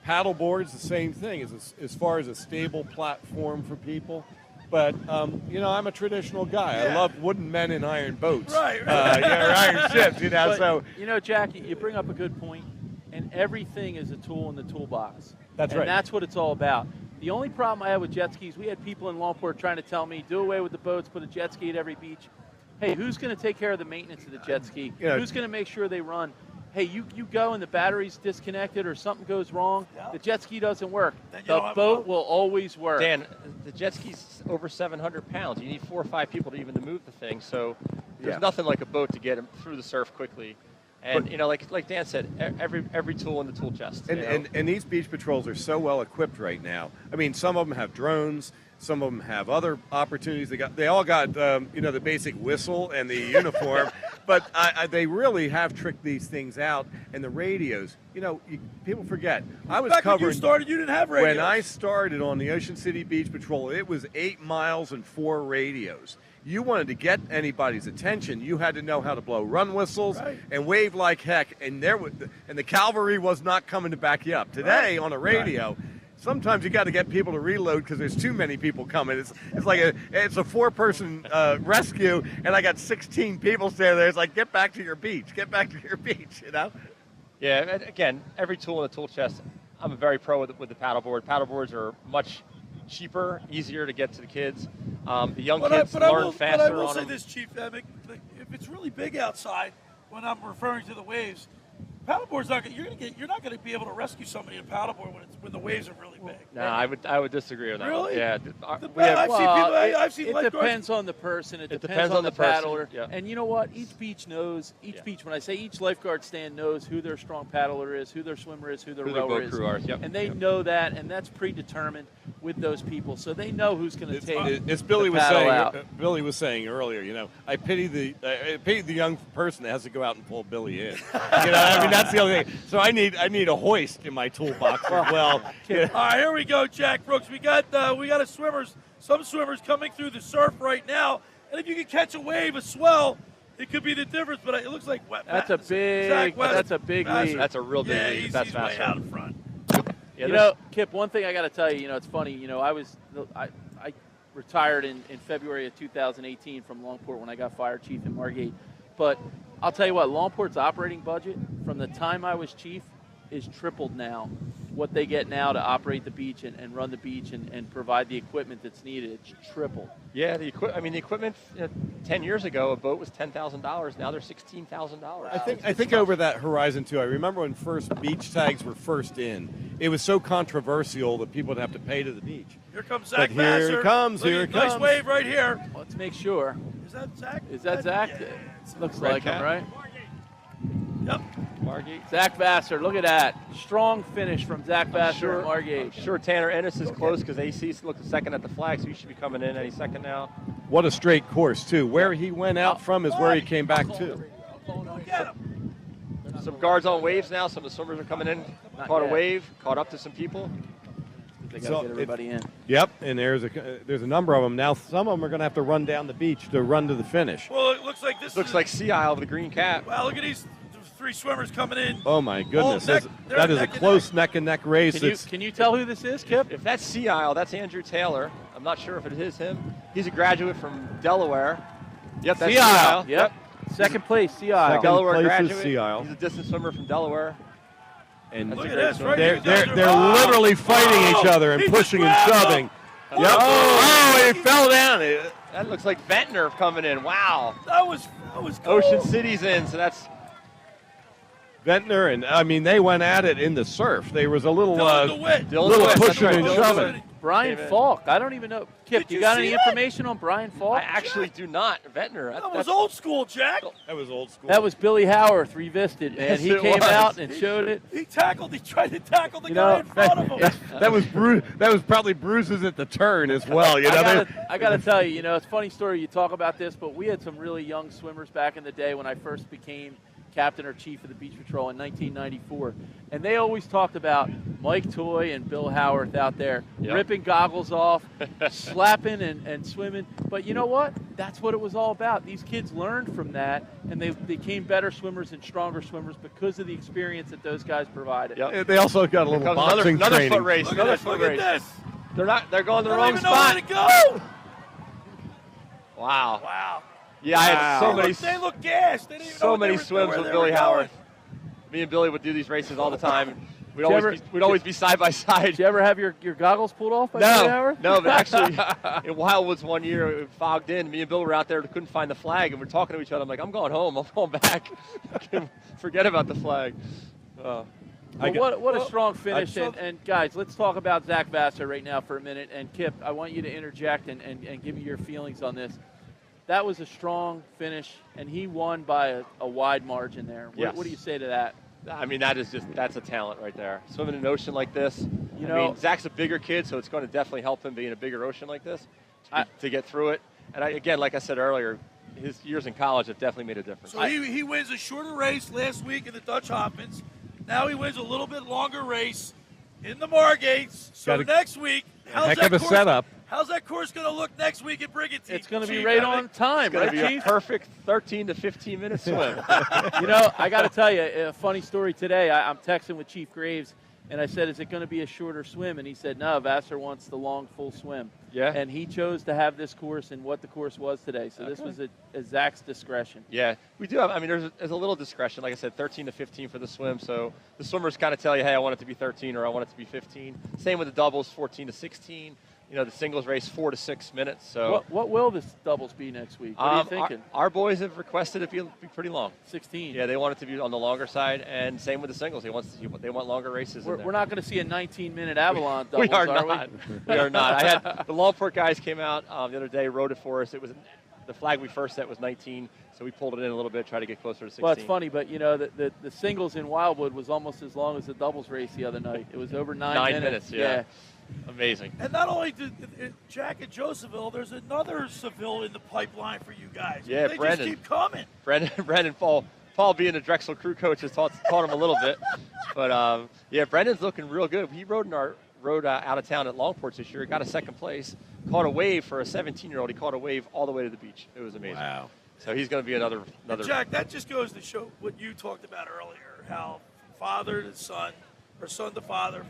D: Paddleboard's the same thing as far as a stable platform for people. But, I'm a traditional guy.
A: Yeah.
D: I love wooden men in iron boats.
A: Right.
D: Or iron ships,
B: But,
D: so.
B: Jack, you bring up a good point, and everything is a tool in the toolbox.
D: That's right.
B: And that's what it's all about. The only problem I have with jet skis, we had people in Longport trying to tell me, do away with the boats, put a jet ski at every beach. Hey, who's going to take care of the maintenance of the jet ski? Who's going to make sure they run? Hey, you go and the battery's disconnected or something goes wrong, the jet ski doesn't work. The boat will always work.
G: Dan, the jet ski's over 700 pounds. You need 4 or 5 people to even to move the thing. So there's nothing like a boat to get them through the surf quickly. And, like Dan said, every tool in the tool chest.
D: And these beach patrols are so well equipped right now. I mean, some of them have drones. Some of them have other opportunities. They all got, the basic whistle and the uniform. But they really have tricked these things out. And the radios, people forget. I was
A: Back
D: covering.
A: when you started, you didn't have radios.
D: When I started on the Ocean City Beach Patrol, it was 8 miles and 4 radios. You wanted to get anybody's attention, you had to know how to blow run whistles and wave like heck. And the cavalry was not coming to back you up. Today on a radio. Sometimes you got to get people to reload because there's too many people coming. It's like it's a 4-person rescue, and I got 16 people standing there. It's like, get back to your beach,
G: Yeah, and again, every tool in the tool chest. I'm very pro with the paddleboard. Paddleboards are much cheaper, easier to get to the kids. The young
A: But
G: kids
A: I
G: learn
A: will
G: faster on
A: say
G: them.
A: this, Chief Emick, if it's really big outside, when I'm referring to the waves, paddleboard's not you're not going to be able to rescue somebody in paddleboard when the waves are really big.
G: No, I would disagree on that.
A: Really?
G: Yeah.
A: I've seen
B: It
A: lifeguards.
B: depends on the person. It
G: depends
B: on
G: on
B: the
G: the person,
B: paddler.
G: yeah.
B: And you know what? Each beach knows. Beach. When I say each lifeguard stand knows who their strong paddler is, who their swimmer is, who their
G: Who their
B: rower
G: boat
B: is,
G: crew are, yep.
B: and they know that, and that's predetermined with those people. So they know who's going to take.
D: It's Billy
B: the
D: was
B: paddle
D: saying.
B: out.
D: Billy was saying earlier. I pity the young person that has to go out and pull Billy in. That's the other thing. So I need a hoist in my toolbox as well.
A: All right, here we go, Jack Brooks. We got some swimmers coming through the surf right now, and if you can catch a wave, a swell, it could be the difference. But it looks like
B: That's a big lead.
G: That's a real big
A: yeah,
G: lead.
A: he's
G: That's
A: way
G: faster.
A: out in front.
G: Yeah,
B: Kip, one thing I got to tell you, it's funny. I retired in February of 2018 from Longport when I got fire chief in Margate. But I'll tell you what, Longport's operating budget from the time I was chief is tripled now. What they get now to operate the beach and run the beach and provide the equipment that's needed, it's tripled.
G: Yeah, the equipment 10 years ago, a boat was $10,000. Now they're $16,000.
D: I think over that horizon too. I remember when first beach tags were first in. It was so controversial that people would have to pay to the beach.
A: Here comes Zach
D: But here
A: Vassar.
D: it comes,
A: Look
D: here
A: at
D: it
A: nice
D: comes.
A: wave right here.
B: Let's make sure.
A: Is that Zach?
B: Is that Zach?
A: Yeah.
B: Looks
G: Red
B: like him,
G: cap.
B: right?
A: Yep.
G: Margate.
B: Zach Vassar, look at that. Strong finish from Zach Vassar at Margate.
G: Sure, Tanner Ennis is close because AC's looking second at the flag, so he should be coming in any second now.
D: What a straight course too. Where he went out from is where he came back to.
A: Get him.
G: Some guards on waves now. Some of the swimmers are coming in.
B: Not
G: Caught
B: yet.
G: a wave. Caught up to some people.
B: They got to
D: So
B: get everybody in.
D: Yep, and there's a number of them now. Some of them are going to have to run down the beach to run to the finish.
A: Well, it looks like this
G: Looks like Sea Isle with a green cap.
A: Wow, look at these three swimmers coming in.
D: Oh my goodness,
A: neck- they're
D: that is a
A: neck and
D: close neck and neck race.
B: Can you tell who this is, Kip?
G: If that's Sea Isle, that's Andrew Taylor. I'm not sure if it is him. He's a graduate from Delaware. Yep, that's
B: Sea Isle. Yep. Second place, Sea Isle.
D: Second
G: Delaware
D: place is
G: graduate.
D: Sea Isle.
G: He's a distance swimmer from Delaware.
D: And
A: Look
G: a
A: at
G: great
A: this,
G: swim.
A: right?
D: they're literally fighting each other and
A: He
D: pushing
A: just
D: and
A: grabbed
D: shoving.
A: him.
D: Yep. Oh, it fell down.
G: That looks like Ventnor coming in. Wow.
A: That was cool.
G: Ocean City's in, so that's
D: Ventnor and they went at it in the surf. There was a little
A: Dylan DeWitt.
G: Dylan
D: little
G: DeWitt,
D: pushing
G: that's
D: and
G: right.
D: shoving.
B: Brian
G: Amen.
B: Falk. I don't even know. Kip,
A: Did
B: you
A: you
B: got
A: see
B: any
A: that?
B: information on Brian Falk?
G: I actually do not. Ventnor.
A: That was old school, Jack.
D: That was old school.
B: That was Billy Howarth revisited, man.
G: Yes,
B: He
G: it
B: came
G: was.
B: out and showed it.
A: He tried to tackle the
B: You
A: guy
B: know,
A: in front of him.
D: That was that was probably bruises at the turn as well.
B: I gotta tell you, it's a funny story. You talk about this, but we had some really young swimmers back in the day when I first became captain or chief of the Beach Patrol in 1994. And they always talked about Mike Toy and Bill Howarth out there ripping goggles off, slapping and swimming. But you know what? That's what it was all about. These kids learned from that, and they became better swimmers and stronger swimmers because of the experience that those guys provided.
G: Yep.
D: They also got a little
G: Comes
D: boxing
G: another
D: training.
G: foot race.
A: Look
G: Another
A: at this.
G: foot
A: Look at
G: race.
A: this.
G: They're going to the
A: I don't
G: wrong
A: even know where
G: spot.
A: to go.
G: Wow.
A: Wow.
G: Yeah, I had so many
A: They look gassed. They didn't even know
G: so
A: what
G: many
A: they were-
G: swims
A: where
G: with
A: they
G: Billy
A: were
G: Howard.
A: going.
G: Me and Billy would do these races all the time. We'd
B: Did you
G: always be side by side.
B: Did you ever have your goggles pulled off by Billy Howarth?
G: No, but actually, in Wildwoods one year, it fogged in. Me and Bill were out there, couldn't find the flag, and we're talking to each other. I'm like, I'm going home. I'm going back. Forget about the flag.
B: Well, what a strong finish. And guys, let's talk about Zach Vassar right now for a minute. And Kip, I want you to interject and give me your feelings on this. That was a strong finish, and he won by a wide margin there.
G: Yes.
B: What do you say to that?
G: I mean, that's a talent right there. Swimming in an ocean like this.
B: You
G: I mean, Zach's a bigger kid, so it's going to definitely help him be in a bigger ocean like this to get through it. And again, like I said earlier, his years in college have definitely made a difference.
A: So he wins a shorter race last week in the Dutch Hopkins. Now he wins a little bit longer race in the Margates. So next week,
D: Heck of a setup.
A: How's that course going to look next week at Brigantine?
B: It's going to be right on time,
G: It's going
B: right,
G: to be
B: Chief?
G: a perfect 13 to 15 minute swim.
B: I got to tell you, a funny story today. I'm texting with Chief Graves, and I said, is it going to be a shorter swim? And he said, no, Vassar wants the long, full swim.
G: Yeah.
B: And he chose to have this course and what the course was today. So this was at Zach's discretion.
G: Yeah, we do have. I mean, there's a little discretion. Like I said, 13 to 15 for the swim. So the swimmers kind of tell you, hey, I want it to be 13 or I want it to be 15. Same with the doubles, 14 to 16. the singles race 4 to 6 minutes. So
B: What will this doubles be next week? What are you thinking?
G: Our boys have requested it be pretty long.
B: 16.
G: Yeah, they want it to be on the longer side, and same with the singles. They want longer races.
B: We're not going to see a 19-minute Avalon doubles,
G: we are
B: are
G: not.
B: we?
G: We are not. I had the Longport guys came out the other day, rode it for us. It was the flag we first set was 19, so we pulled it in a little bit, try to get closer to 16.
B: Well, it's funny, but the singles in Wildwood was almost as long as the doubles race the other night. It was over 9 minutes.
G: Yeah. Amazing.
A: And not only did Jack and Josephville, there's another Seville in the pipeline for you guys.
G: Yeah,
A: they
G: Brendan.
A: just keep coming.
G: Brendan Paul being the Drexel crew coach has taught him a little bit. But, Brendan's looking real good. He rode out of town at Longport this year, got a second place, caught a wave for a 17-year-old. He caught a wave all the way to the beach. It was amazing.
D: Wow.
G: So he's going to be another.
A: And Jack, that just goes to show what you talked about earlier, how father to son, or son to father,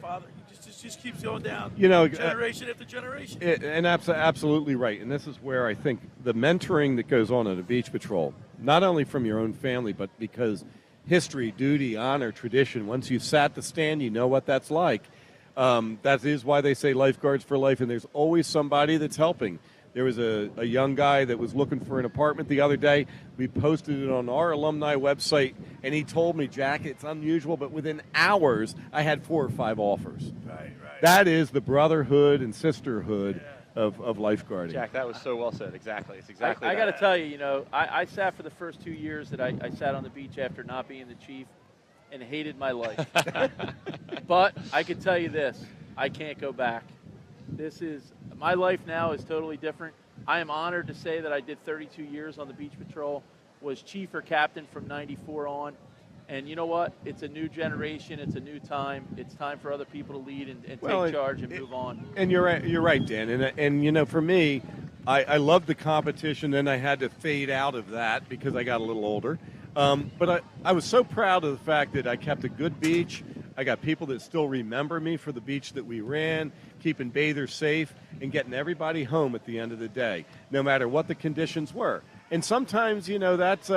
A: just keeps going down, generation after generation.
D: And absolutely right. And this is where I think the mentoring that goes on at a beach patrol, not only from your own family, but because history, duty, honor, tradition, once you've sat the stand, you know what that's like. That is why they say lifeguards for life, and there's always somebody that's helping. There was a young guy that was looking for an apartment the other day. We posted it on our alumni website, and he told me, Jack, it's unusual, but within hours, I had 4 or 5 offers.
A: Right.
D: That is the brotherhood and sisterhood of lifeguarding.
G: Jack, that was so well said. Exactly. It's exactly
B: I
G: that.
B: got to tell you, I sat for the first 2 years that I sat on the beach after not being the chief and hated my life. But I can tell you this, I can't go back. My life now is totally different. I am honored to say that I did 32 years on the beach patrol, was chief or captain from 94 on. And you know what? It's a new generation. It's a new time. It's time for other people to lead and take charge and move on.
D: And you're right, Dan. And for me, I loved the competition. Then I had to fade out of that because I got a little older. But I was so proud of the fact that I kept a good beach. I got people that still remember me for the beach that we ran, keeping bathers safe, and getting everybody home at the end of the day, no matter what the conditions were. And sometimes, that's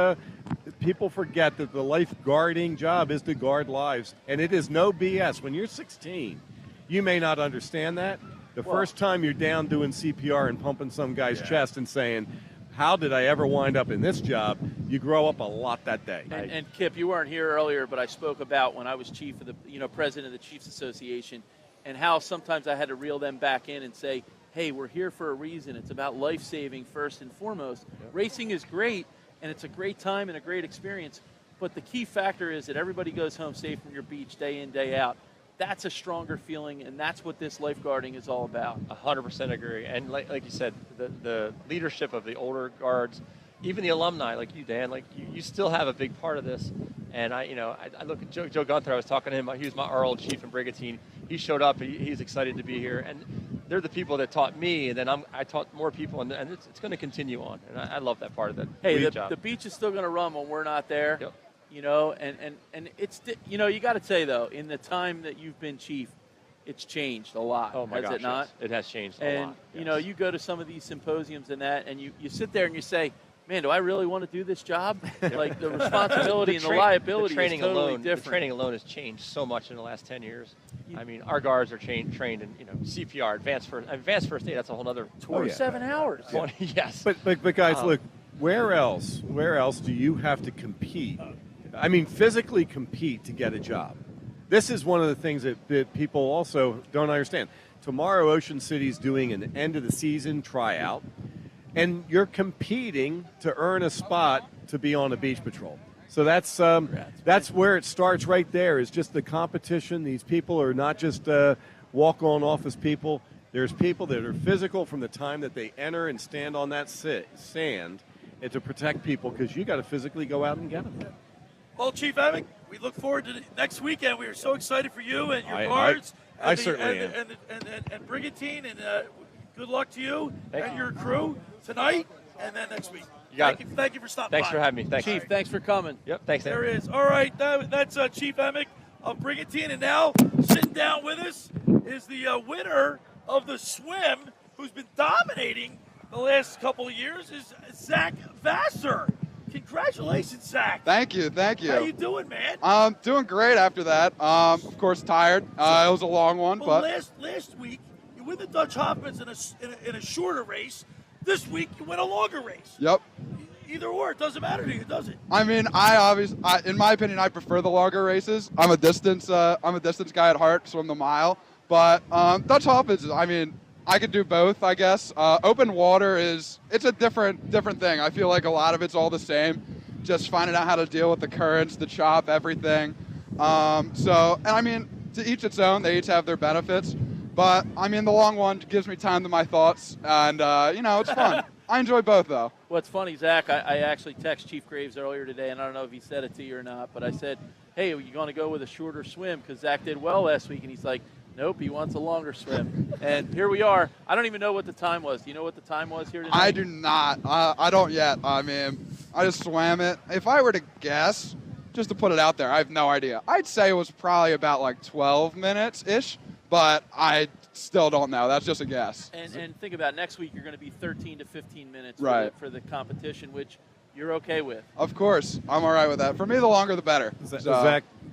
D: people forget that the lifeguarding job is to guard lives, and it is no BS. When you're 16, you may not understand that. The first time you're down doing CPR and pumping some guy's chest and saying, how did I ever wind up in this job? You grow up a lot that day.
B: And Kip, you weren't here earlier, but I spoke about when I was chief of the, president of the Chiefs Association, and how sometimes I had to reel them back in and say, hey, we're here for a reason. It's about life-saving first and foremost. Yep. Racing is great, and it's a great time and a great experience, but the key factor is that everybody goes home safe from your beach day in, day out. That's a stronger feeling, and that's what this lifeguarding is all about.
G: 100% agree. And like you said, the leadership of the older guards, even the alumni like you, Dan, you still have a big part of this. And I look at Joe Gunther. I was talking to him. He was our old chief in Brigantine. He showed up. He's excited to be here. And they're the people that taught me, and then I taught more people, and it's going to continue on. And I love that part of that.
B: Hey, the beach is still going to run when we're not there.
G: Yep.
B: And it's, you got to say, though, in the time that you've been chief, it's changed a lot.
G: Oh, my gosh,
B: has it not?
G: Yes. It has changed a lot.
B: And, you go to some of these symposiums and that, and you sit there and you say, man, do I really want to do this job? Like, the responsibility and the liability is totally different.
G: The training alone has changed so much in the last 10 years. I mean, our guards are trained in, CPR, advanced first aid. That's a whole other
B: 27 hours.
G: Yes.
D: But guys, look, where else do you have to compete? I mean, physically compete to get a job. This is one of the things that people also don't understand. Tomorrow, Ocean City's doing an end-of-the-season tryout, and you're competing to earn a spot to be on a beach patrol. So that's where it starts right there, is just the competition. These people are not just walk-on office people. There's people that are physical from the time that they enter and stand on that sand and to protect people, because you got to physically go out and get them.
A: Well, Chief Emick, we look forward to next weekend. We are so excited for you and your guards.
D: I certainly am.
A: And Brigantine, and good luck to you and your crew tonight and then next week. Thank you for stopping by.
G: Thanks for having me. Thanks.
B: Chief, thanks for coming.
G: Yep, thanks.
A: There it is. All right, that's Chief Emick of Brigantine. And now, sitting down with us is the winner of the swim, who's been dominating the last couple of years, is Zach Vassar. Congratulations, Zach.
H: Thank you.
A: How you doing, man?
H: I'm doing great after that. Of course, tired. It was a long one,
A: well,
H: but
A: last week you you win the Dutch Hopkins in a shorter race. This week, you win a longer race.
H: Yep.
A: Either or, it doesn't matter to you, does it?
H: I mean, in my opinion, I prefer the longer races. I'm a distance guy at heart, swim the mile. But Dutch Hopkins, I mean, I could do both, I guess. Open water it's a different thing. I feel like a lot of it's all the same, just finding out how to deal with the currents, the chop, everything. And I mean, to each its own. They each have their benefits. But I mean, the long one gives me time to my thoughts, and it's fun. I enjoy both, though.
B: What's funny, Zach, I actually texted Chief Graves earlier today, and I don't know if he said it to you or not, but I said, hey, are you going to go with a shorter swim? Because Zach did well last week, and he's like, nope, he wants a longer swim. And here we are. I don't even know what the time was. Do you know what the time was here tonight?
H: I do not. I don't yet. I mean, I just swam it. If I were to guess, just to put it out there, I have no idea. I'd say it was probably about like 12 minutes-ish, but I still don't know. That's just a guess.
B: And think about it. Next week, you're going to be 13 to 15 minutes for the competition, which you're okay with.
H: Of course. I'm all right with that. For me, the longer the better.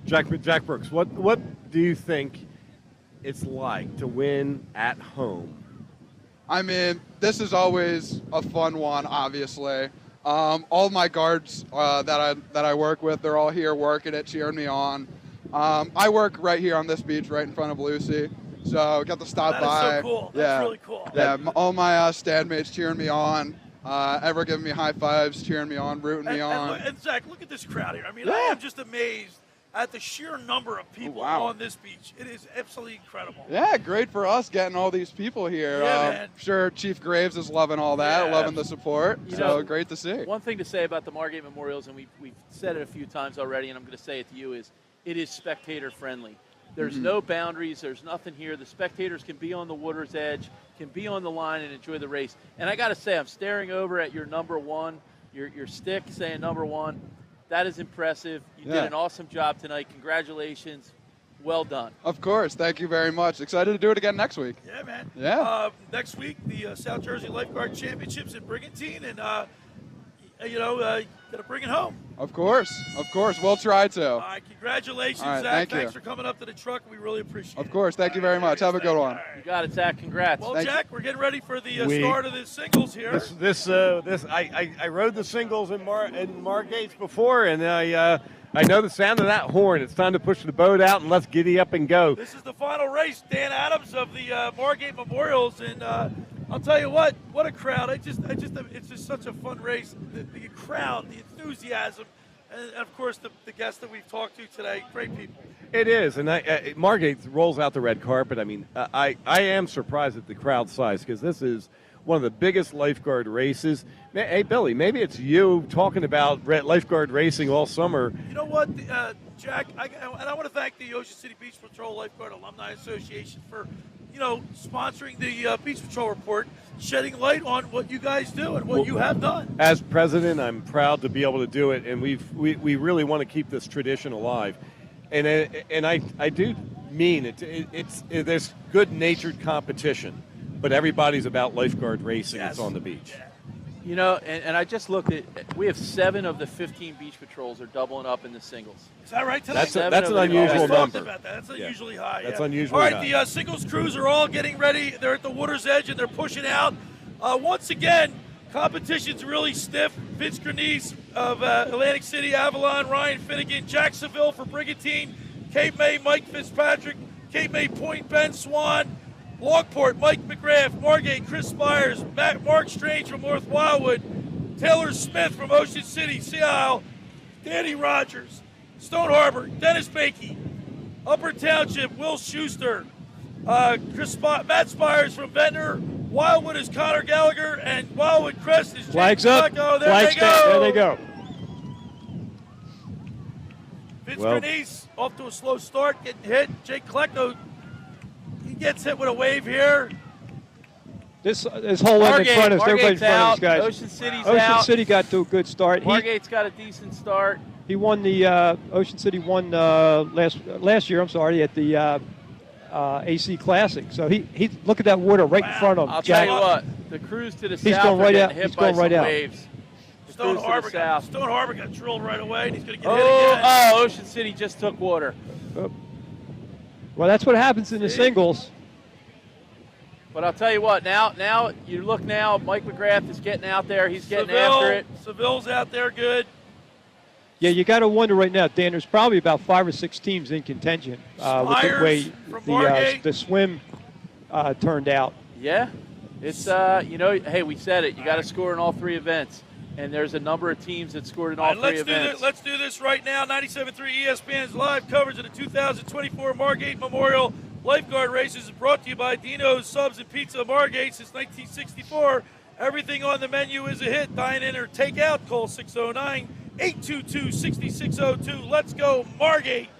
D: Jack Brooks, what do you think it's like to win at home?
H: I mean, this is always a fun one, obviously. All my guards that I work with, they're all here working it, cheering me on. I work right here on this beach, right in front of Lucy. So got to stop by.
A: That is so cool.
H: Yeah.
A: That's really cool.
H: Yeah, all my standmates cheering me on, ever giving me high fives, cheering me on, rooting me on.
A: And Zach, look at this crowd here. I mean,
H: Yeah.
A: I am just amazed at the sheer number of people on this beach. It is absolutely incredible.
H: Yeah, great for us getting all these people here.
A: Yeah, man.
H: Sure, Chief Graves is loving all that,
A: Yeah.
H: loving the support. Great to see.
B: One thing to say about the Margate Memorials, and we've said it a few times already, and I'm going to say it to you, is it is spectator friendly. There's no boundaries. There's nothing here. The spectators can be on the water's edge, can be on the line and enjoy the race. And I got to say, I'm staring over at your number one, your stick saying number one. That is impressive. You did an awesome job tonight. Congratulations. Well done.
H: Of course. Thank you very much. Excited to do it again next week.
A: Yeah, man.
H: Yeah.
A: Next week, the South Jersey Lifeguard Championships in Brigantine, and gonna bring it home.
H: Of course. We'll try to.
A: All right, congratulations,
H: All right,
A: Zach.
H: thanks
A: for coming up to the truck. We really appreciate it.
H: Of course. Thank you very much. Have a good one.
B: You got it, Zach. Congrats.
A: Well,
H: Thank
A: Jack, we're getting ready for the start of the singles here.
D: I rode the singles in Margates before, and I know the sound of that horn. It's time to push the boat out and let's giddy up and go.
A: This is the final race. Dan Adams of the Margate Memorials, and I'll tell you what a crowd! It's just such a fun race. The crowd, the enthusiasm, and of course the guests that we've talked to today. Great people.
D: It is, and Margate rolls out the red carpet. I mean, I am surprised at the crowd size because this is one of the biggest lifeguard races. Hey, Billy, maybe it's you talking about lifeguard racing all summer.
A: You know what, Jack? I want to thank the Ocean City Beach Patrol Lifeguard Alumni Association for, sponsoring the Beach Patrol Report, shedding light on what you guys do and what you have done.
D: As president, I'm proud to be able to do it, and we really want to keep this tradition alive. And I do mean it. There's good-natured competition, but everybody's about lifeguard racing.
A: Yes.
D: It's on the beach.
B: Yeah. And I just looked at, we have 7 of the 15 beach patrols are doubling up in the singles.
A: Is that right today?
D: That's an unusual number.
A: About that. That's unusually high.
D: That's
A: yeah.
D: unusually
A: All right,
D: high.
A: the singles crews are all getting ready. They're at the water's edge and they're pushing out. Once again, competition's really stiff. Vince Grenice of Atlantic City, Avalon, Ryan Finnegan, Jacksonville for Brigantine, Cape May, Mike Fitzpatrick, Cape May Point, Ben Swan, Lockport, Mike McGrath, Margate, Chris Spires, Mark Strange from North Wildwood, Taylor Smith from Ocean City, Sea Isle, Danny Rogers, Stone Harbor, Dennis Bakey, Upper Township, Will Schuster, Matt Spires from Ventnor, Wildwood is Connor Gallagher, and Wildwood Crest is
C: Flags
A: Jake
C: up.
A: Flecko. There
C: Flags
A: they go.
C: down. There they go.
A: Vince Grenice off to a slow start, getting hit. Jake Klecko, he gets hit with a wave here.
C: This whole end in front of us, everybody in front of us, guys.
B: Ocean City's out.
C: Ocean City got to a good start.
B: Margate's got a decent start.
C: He won the Ocean City won last year. I'm sorry, at the AC Classic. So he look at that water right in front of him.
B: I'll
C: Jack.
B: tell you what, the crews to the
C: He's
B: south
C: going
B: are
C: right
B: getting
C: out.
B: hit
C: He's
B: by
C: going
B: some
C: right out.
B: waves. The
A: Stone
B: crews to the
A: Harbor
B: south.
A: got drilled right away, and he's going to get hit again.
B: Oh, Ocean City just took water.
C: Well, that's what happens in the singles.
B: But I'll tell you what, now you look now, Mike McGrath is getting out there. He's getting after it.
A: Seville's out there good.
C: Yeah, you got to wonder right now, Dan, there's probably about 5 or 6 teams in contention with the way the swim turned out.
B: Yeah. It's, hey, we said it. You got to score in all 3 events. And there's a number of teams that scored in all 3 events.
A: Let's do this right now. 97.3 ESPN's live coverage of the 2024 Margate Memorial Lifeguard Races is brought to you by Dino's Subs and Pizza Margate since 1964. Everything on the menu is a hit. Dine in or take out. Call 609-822-6602. Let's go, Margate.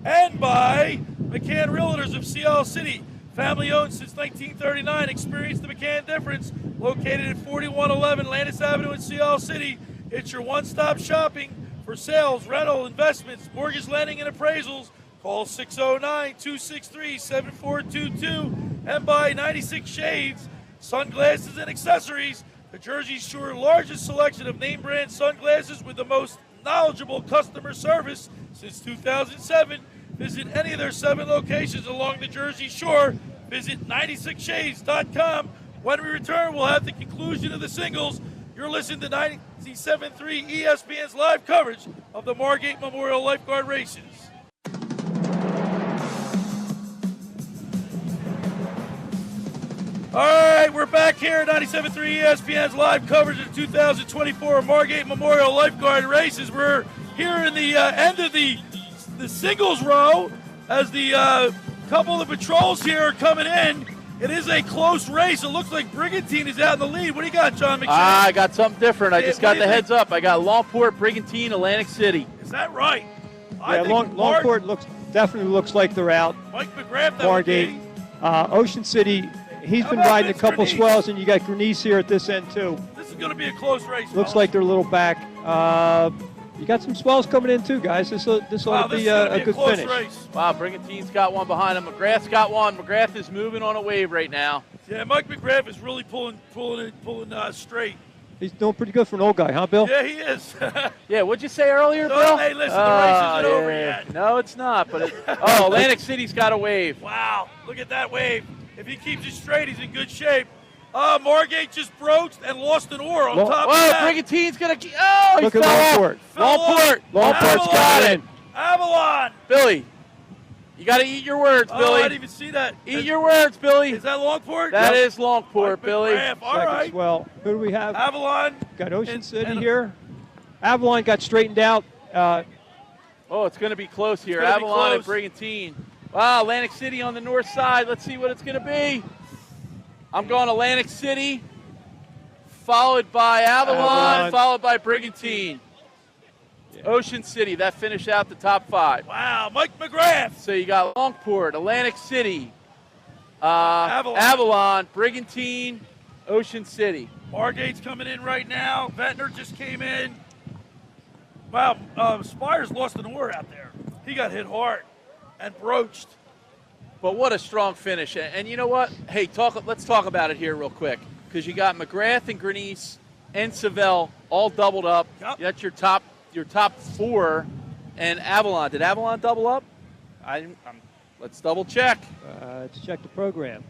A: And by McCann Realtors of Sea Isle City. Family owned since 1939. Experience the McCann difference. Located at 4111 Landis Avenue in Sea Isle City. It's your one-stop shopping for sales, rental, investments, mortgage lending, and appraisals. Call 609-263-7422. And by 96 Shades, sunglasses and accessories. The Jersey Shore largest selection of name brand sunglasses with the most knowledgeable customer service since 2007. Visit any of their 7 locations along the Jersey Shore. Visit 96shades.com. When we return, we'll have the conclusion of the singles. You're listening to 97.3 ESPN's live coverage of the Margate Memorial Lifeguard Races. All right, we're back here at 97.3 ESPN's live coverage of the 2024 Margate Memorial Lifeguard Races. We're here in the end of the singles row as the couple of the patrols here are coming in. It is a close race. It looks like Brigantine is out in the lead. What do you got, John McShane?
B: I got something different. I just got the heads up. I got Longport, Brigantine, Atlantic City.
A: Is that right?
C: Yeah, Longport definitely looks like they're out.
A: Mike McGrath,
C: Margate, Ocean City. He's been riding a couple swells, and you got Grenice here at this end too.
A: This is going to be a close race.
C: Looks like they're a little back. You got some swells coming in too, guys. This will be a good finish.
A: Race.
B: Wow, Brigantine's got one behind him. McGrath's got one. McGrath is moving on a wave right now.
A: Yeah, Mike McGrath is really pulling straight.
C: He's doing pretty good for an old guy, huh, Bill?
A: Yeah, he is.
B: Yeah, what'd you say earlier, Bill?
A: Hey, listen, the race isn't over yet.
B: No, it's not. But Atlantic City's got a wave.
A: Wow, look at that wave. If he keeps it straight, he's in good shape. Margate just broached and lost an oar on top of that.
B: Brigantine's going to – oh, he
C: look
B: fell
C: at
B: off.
C: Longport's got it.
A: Avalon.
B: Billy, you got to eat your words, Billy.
A: I didn't even see that.
B: Eat your words, Billy.
A: Is that Longport?
B: That is Longport, Billy.
A: All right.
C: Well, who do we have?
A: Avalon.
C: Got Ocean City here. Avalon got straightened out.
B: It's going to be close here. Avalon and Brigantine. Wow, Atlantic City on the north side. Let's see what it's going to be. I'm going Atlantic City, followed by Avalon, followed by Brigantine. Yeah. Ocean City, that finished out the top 5.
A: Wow, Mike McGrath.
B: So you got Longport, Atlantic City, Avalon, Brigantine, Ocean City.
A: Margate's coming in right now. Ventnor just came in. Wow, Spires lost an oar out there. He got hit hard and broached.
B: But what a strong finish. And you know what? Hey, let's talk about it here real quick. Because you got McGrath and Grenice and Savelle all doubled up.
A: Yep.
B: That's your top 4. And Avalon. Did Avalon double up? Let's double check.
C: Let's check the program.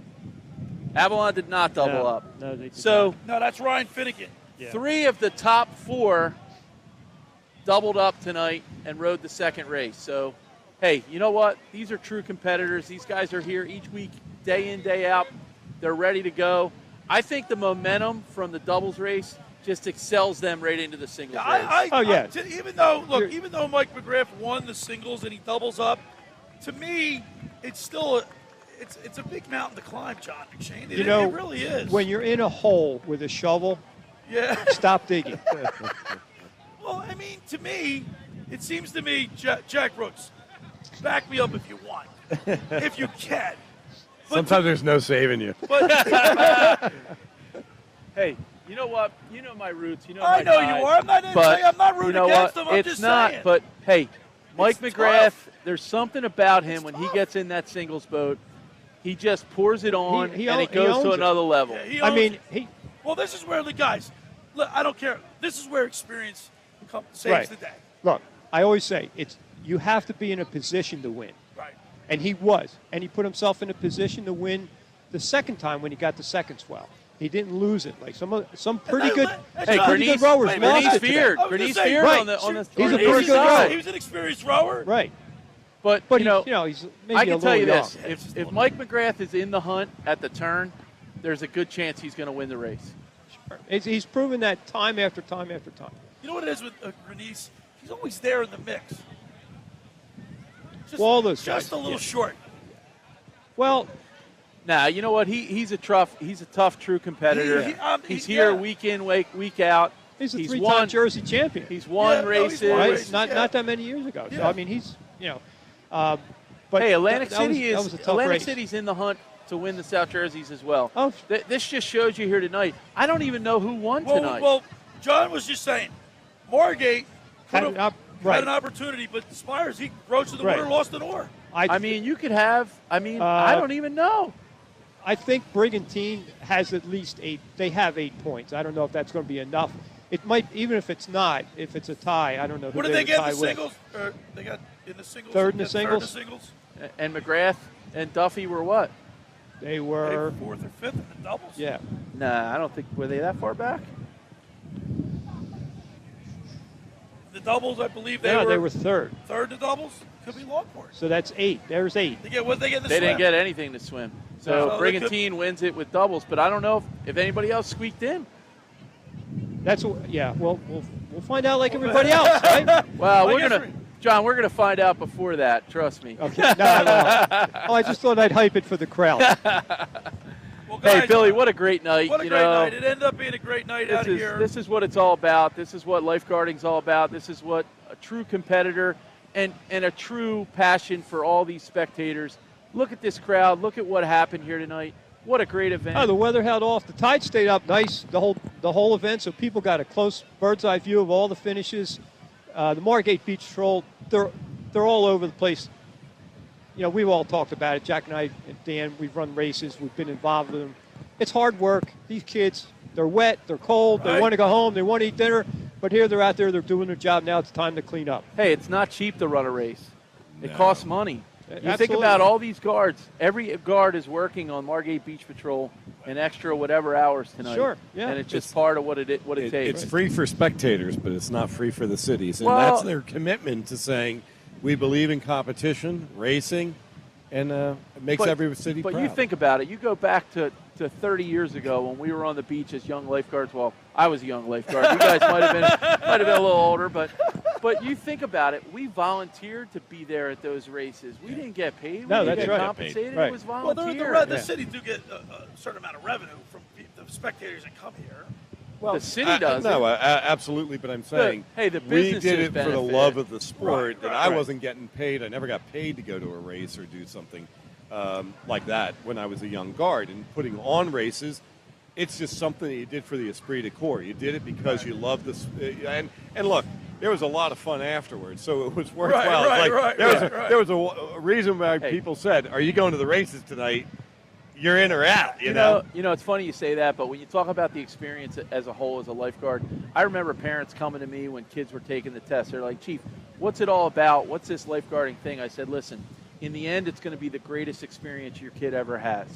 B: Avalon did not double up.
C: No, they did
B: not.
A: No, that's Ryan Finnegan.
C: Yeah.
B: 3 of the top 4 doubled up tonight and rode the second race. So, hey, you know what? These are true competitors. These guys are here each week, day in, day out. They're ready to go. I think the momentum from the doubles race just excels them right into the singles race.
A: Even though Mike McGrath won the singles and he doubles up, to me, it's still it's a big mountain to climb, John McShane. It really is.
C: When you're in a hole with a shovel, stop digging.
A: Well, I mean, to me, it seems to me, Jack Brooks, back me up if you want, if you can. But
D: sometimes there's no saving you.
A: But
B: hey, you know what? You know my roots. You know
A: I know
B: guys,
A: you are. I'm not rooting against them. I'm
B: it's
A: just
B: not,
A: saying.
B: But hey, Mike
A: It's
B: McGrath,
A: tough.
B: there's something about him
A: It's
B: when
A: tough.
B: he gets in that singles boat. He just pours it on,
C: He
B: and it
C: he
B: goes
C: owns
B: to
C: it.
B: another level.
A: Yeah, he
C: I
A: owns
C: mean,
A: it. Well, this is where the guys. Look, I don't care. This is where experience saves the day.
C: Look, I always say you have to be in a position to win.
A: Right.
C: And he was. And he put himself in a position to win the second time when he got the second swell. He didn't lose it. Like some pretty good,
B: Hey,
C: pretty good rowers
A: wait,
C: lost
B: Bernice
C: it today.
B: Feared.
A: I was
B: Bernice
A: just saying,
B: Feared
C: right.
B: on the
C: He's a
B: on
C: pretty
B: the
C: good rower.
A: He was an experienced rower.
C: Right.
B: But
C: But
B: you know,
C: he's maybe
B: I
C: a
B: can
C: little
B: tell you
C: young.
B: this: if Mike McGrath is in the hunt at the turn, there's a good chance he's going to win the race.
C: He's proven that time after time after time.
A: You know what it is with Bernice? He's always there in the mix. Just,
C: Well, all those
A: just
C: guys,
A: a little
C: yeah.
A: short.
C: Well,
B: Nah, you know what? He's a tough, true competitor. He's here
A: yeah.
B: week in, week out.
C: he's a
B: He's
C: three-time
B: won.
C: Jersey champion.
B: He's won
A: Yeah, no, he's
B: races.
A: won
C: right?
A: races.
C: Not
A: yeah.
C: not that many years ago. So
A: Yeah.
C: I mean, he's but
B: Hey, Atlantic
C: that was
B: City
C: a
B: is
C: tough
B: Atlantic
C: race.
B: City's in the hunt to win the South Jerseys as well.
C: Oh.
B: This just shows you here tonight. I don't even know who won
A: Well,
B: tonight.
A: well, John was just saying, Margate
C: Had
A: could
C: an
A: have
C: right.
A: had an opportunity, but Spires, he rose to the
C: Right.
A: winner, lost an oar.
B: I mean, you could have. I mean, I don't even know.
C: I think Brigantine has at least 8. They have 8 points. I don't know if that's going to be enough. It might, even if it's not, if it's a tie, I don't know who
A: What did
C: they
A: they
C: would
A: get in
C: tie
A: the
C: with.
A: singles? Or they got in the singles.
C: Third in the
A: they got
C: singles?
A: Third in the singles.
B: And McGrath and Duffy were what?
C: They were,
A: Maybe fourth or fifth in the doubles.
C: yeah.
B: Nah, I don't think were they that far back.
A: The doubles, I believe
C: They were third.
A: third in the doubles. Could be Longport.
C: So that's 8. There's 8.
A: They get what they get in the
B: They didn't
A: swim.
B: get anything to swim. So
A: No, they
B: Brigantine wins it with doubles, but I don't know if anybody else squeaked in.
C: That's yeah. Well, we'll find out like everybody else, right?
B: Well,
A: I
B: we're
A: guess
B: gonna, John, we're gonna find out before that. Trust me.
C: Okay. No, I won't. Oh, I just thought I'd hype it for the crowd.
A: Well,
B: Hey,
A: guys,
B: Billy, what a great night.
A: what a
B: you
A: great
B: know,
A: night. It ended up being a great night out here.
B: This is what it's all about. This is what lifeguarding's all about. This is what a true competitor and a true passion for all these spectators. Look at this crowd. Look at what happened here tonight. What a great event.
C: Oh, the weather held off. The tide stayed up nice the whole event, so people got a close bird's eye view of all the finishes. The Margate Beach Patrol, they're all over the place. You know, we've all talked about it. Jack and I and Dan, we've run races. We've been involved with them. It's hard work. These kids, they're wet, they're cold, they
A: Right.
C: want to go home, they want to eat dinner, but here they're out there, they're doing their job. Now it's time to clean up.
B: Hey, it's not cheap to run a race. It costs money. You think
C: Absolutely.
B: about all these guards. Every guard is working on Margate Beach Patrol an extra whatever hours tonight.
C: Sure, yeah.
B: And it's just part of what it takes.
D: It's free for spectators, but it's not free for the cities. And
B: Well-
D: that's their commitment to saying, we believe in competition, racing, and it makes every city
B: But
D: proud.
B: you think about it. You go back to 30 years ago when we were on the beach as young lifeguards. Well, I was a young lifeguard. You guys might have been a little older, but you think about it. We volunteered to be there at those races. We didn't get paid. We
C: No,
B: didn't
C: that's
B: get
C: right.
B: compensated.
C: Right.
B: It was
A: well,
B: volunteer.
A: the city do get a certain amount of revenue from the spectators that come here.
B: The city does.
D: No,
B: it.
D: absolutely, but I'm saying
B: the
D: we
B: businesses
D: did it for the
B: benefit.
D: love of the sport,
A: Right,
D: and I
B: right.
D: wasn't getting paid. I never got paid to go to a race or do something like that when I was a young guard. And putting on races, it's just something that you did for the esprit de corps. You did it because you loved this. And look, there was a lot of fun afterwards, so it was worthwhile. There was a reason why people said, "Are you going to the races tonight?" You're in or out, you know.
B: It's funny you say that, but when you talk about the experience as a whole as a lifeguard, I remember parents coming to me when kids were taking the test. They're like, "Chief, what's it all about? What's this lifeguarding thing?" I said, "Listen, in the end, it's going to be the greatest experience your kid ever has.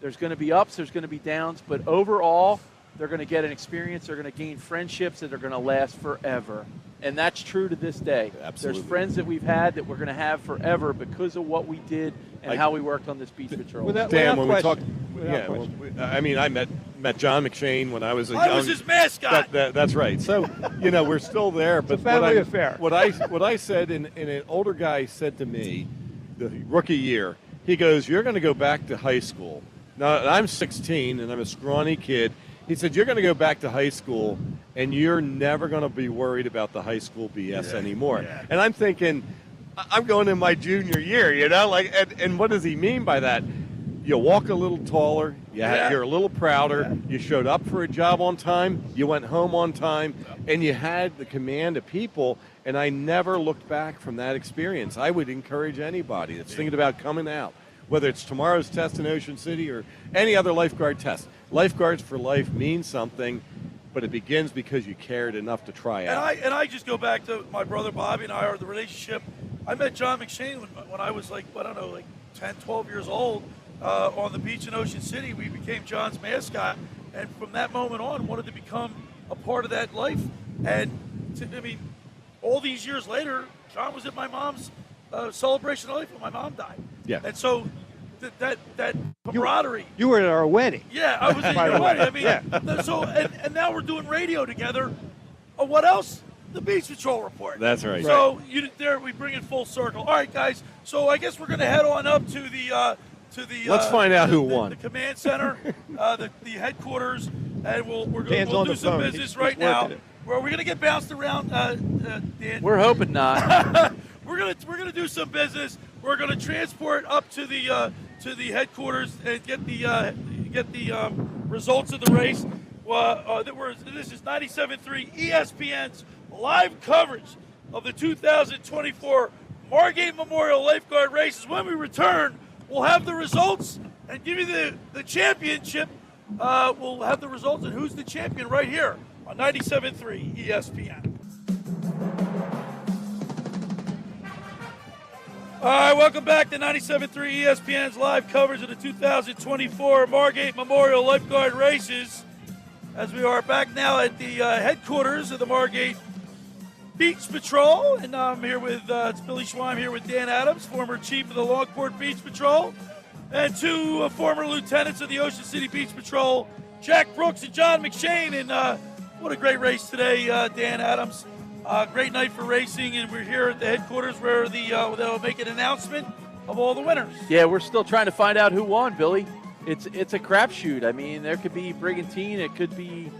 B: There's going to be ups, there's going to be downs, but overall, they're going to get an experience. They're going to gain friendships that are going to last forever." And that's true to this day.
D: Absolutely.
B: There's friends that we've had that we're going to have forever because of what we did and how we worked on this beach patrol.
C: Without
D: Dan, when we talk,
C: question. Without question.
D: I met John McShane when I was a young.
A: I was his mascot.
D: That's right. So we're still there. But
C: family affair.
D: What I said, and an older guy said to me, the rookie year, he goes, "You're going to go back to high school." Now I'm 16 and I'm a scrawny kid. He said, "You're going to go back to high school, and you're never going to be worried about the high school BS anymore."
A: Yeah.
D: And I'm thinking, I'm going in my junior year, and what does he mean by that? You walk a little taller, you're a little prouder, you showed up for a job on time, you went home on time, and you had the command of people, and I never looked back from that experience. I would encourage anybody that's thinking about coming out, whether it's tomorrow's test in Ocean City or any other lifeguard test. Lifeguards for life means something, but it begins because you cared enough to try out.
A: And I just go back to my brother Bobby and I, or the relationship. I met John McShane when I was like 10, 12 years old. on the beach in Ocean City. We became John's mascot, and from that moment on, wanted to become a part of that life. And all these years later, John was at my mom's celebration of life when my mom died.
D: Yeah.
A: And so that camaraderie.
C: You were at our wedding.
A: Yeah, I was at
C: By
A: your
C: the way.
A: wedding. So and now we're doing radio together. What else? The Beach Patrol Report.
D: That's right.
A: So we bring it full circle. All right, guys. So I guess we're going to head on up to the
D: Let's find out who
A: the
D: won.
A: The command center, the headquarters, and we'll
C: Dan's on
A: do
C: the
A: some
C: phone.
A: business
C: He's
A: right now.
C: working it.
A: Where we're going to get bounced around, Dan.
B: We're hoping not.
A: We're gonna do some business. We're gonna transport up to the headquarters and get the results of the race. This is 97.3 ESPN's live coverage of the 2024 Margate Memorial Lifeguard Races. When we return, we'll have the results and give you the championship. We'll have the results and who's the champion right here on 97.3 ESPN. All right, welcome back to 97.3 ESPN's live coverage of the 2024 Margate Memorial Lifeguard Races. As we are back now at the headquarters of the Margate Beach Patrol, and I'm here with it's Billy Schweim here with Dan Adams, former chief of the Longport Beach Patrol, and two former lieutenants of the Ocean City Beach Patrol, Jack Brooks and John McShane. And what a great race today, Dan Adams. Great night for racing, and we're here at the headquarters where they'll make an announcement of all the winners.
B: Yeah, we're still trying to find out who won, Billy. It's a crapshoot. I mean, there could be Brigantine. It could be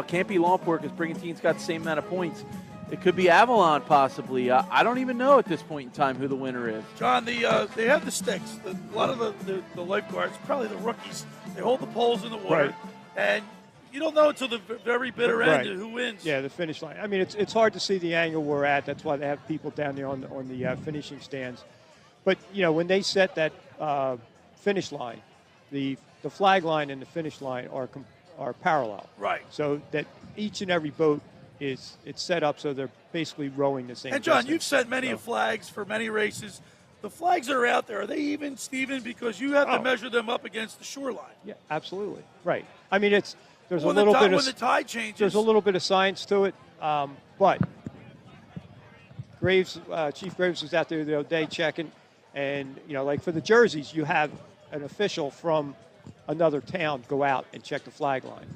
B: can't be Longport because Brigantine's got the same amount of points. It could be Avalon possibly. I don't even know at this point in time who the winner is.
A: John, they have the sticks. A lot of the lifeguards, probably the rookies, they hold the poles in the water,
C: Right.
A: and you don't know until the very bitter
C: Right.
A: end who wins.
C: Yeah, the finish line. I mean, it's hard to see the angle we're at. That's why they have people down there on the finishing stands. But when they set that finish line, the flag line and the finish line are parallel.
A: Right.
C: So that each and every boat it's set up so they're basically rowing the same.
A: And John,
C: distance.
A: you've set many flags for many races. The flags that are out there, are they even, Steven? Because you have to measure them up against the shoreline.
C: Yeah, absolutely. Right. I mean, there's
A: When
C: a little bit
A: when
C: of
A: the tide changes.
C: there's a little bit of science to it, but Chief Graves was out there the other day checking, and like for the jerseys, you have an official from another town go out and check the flag line.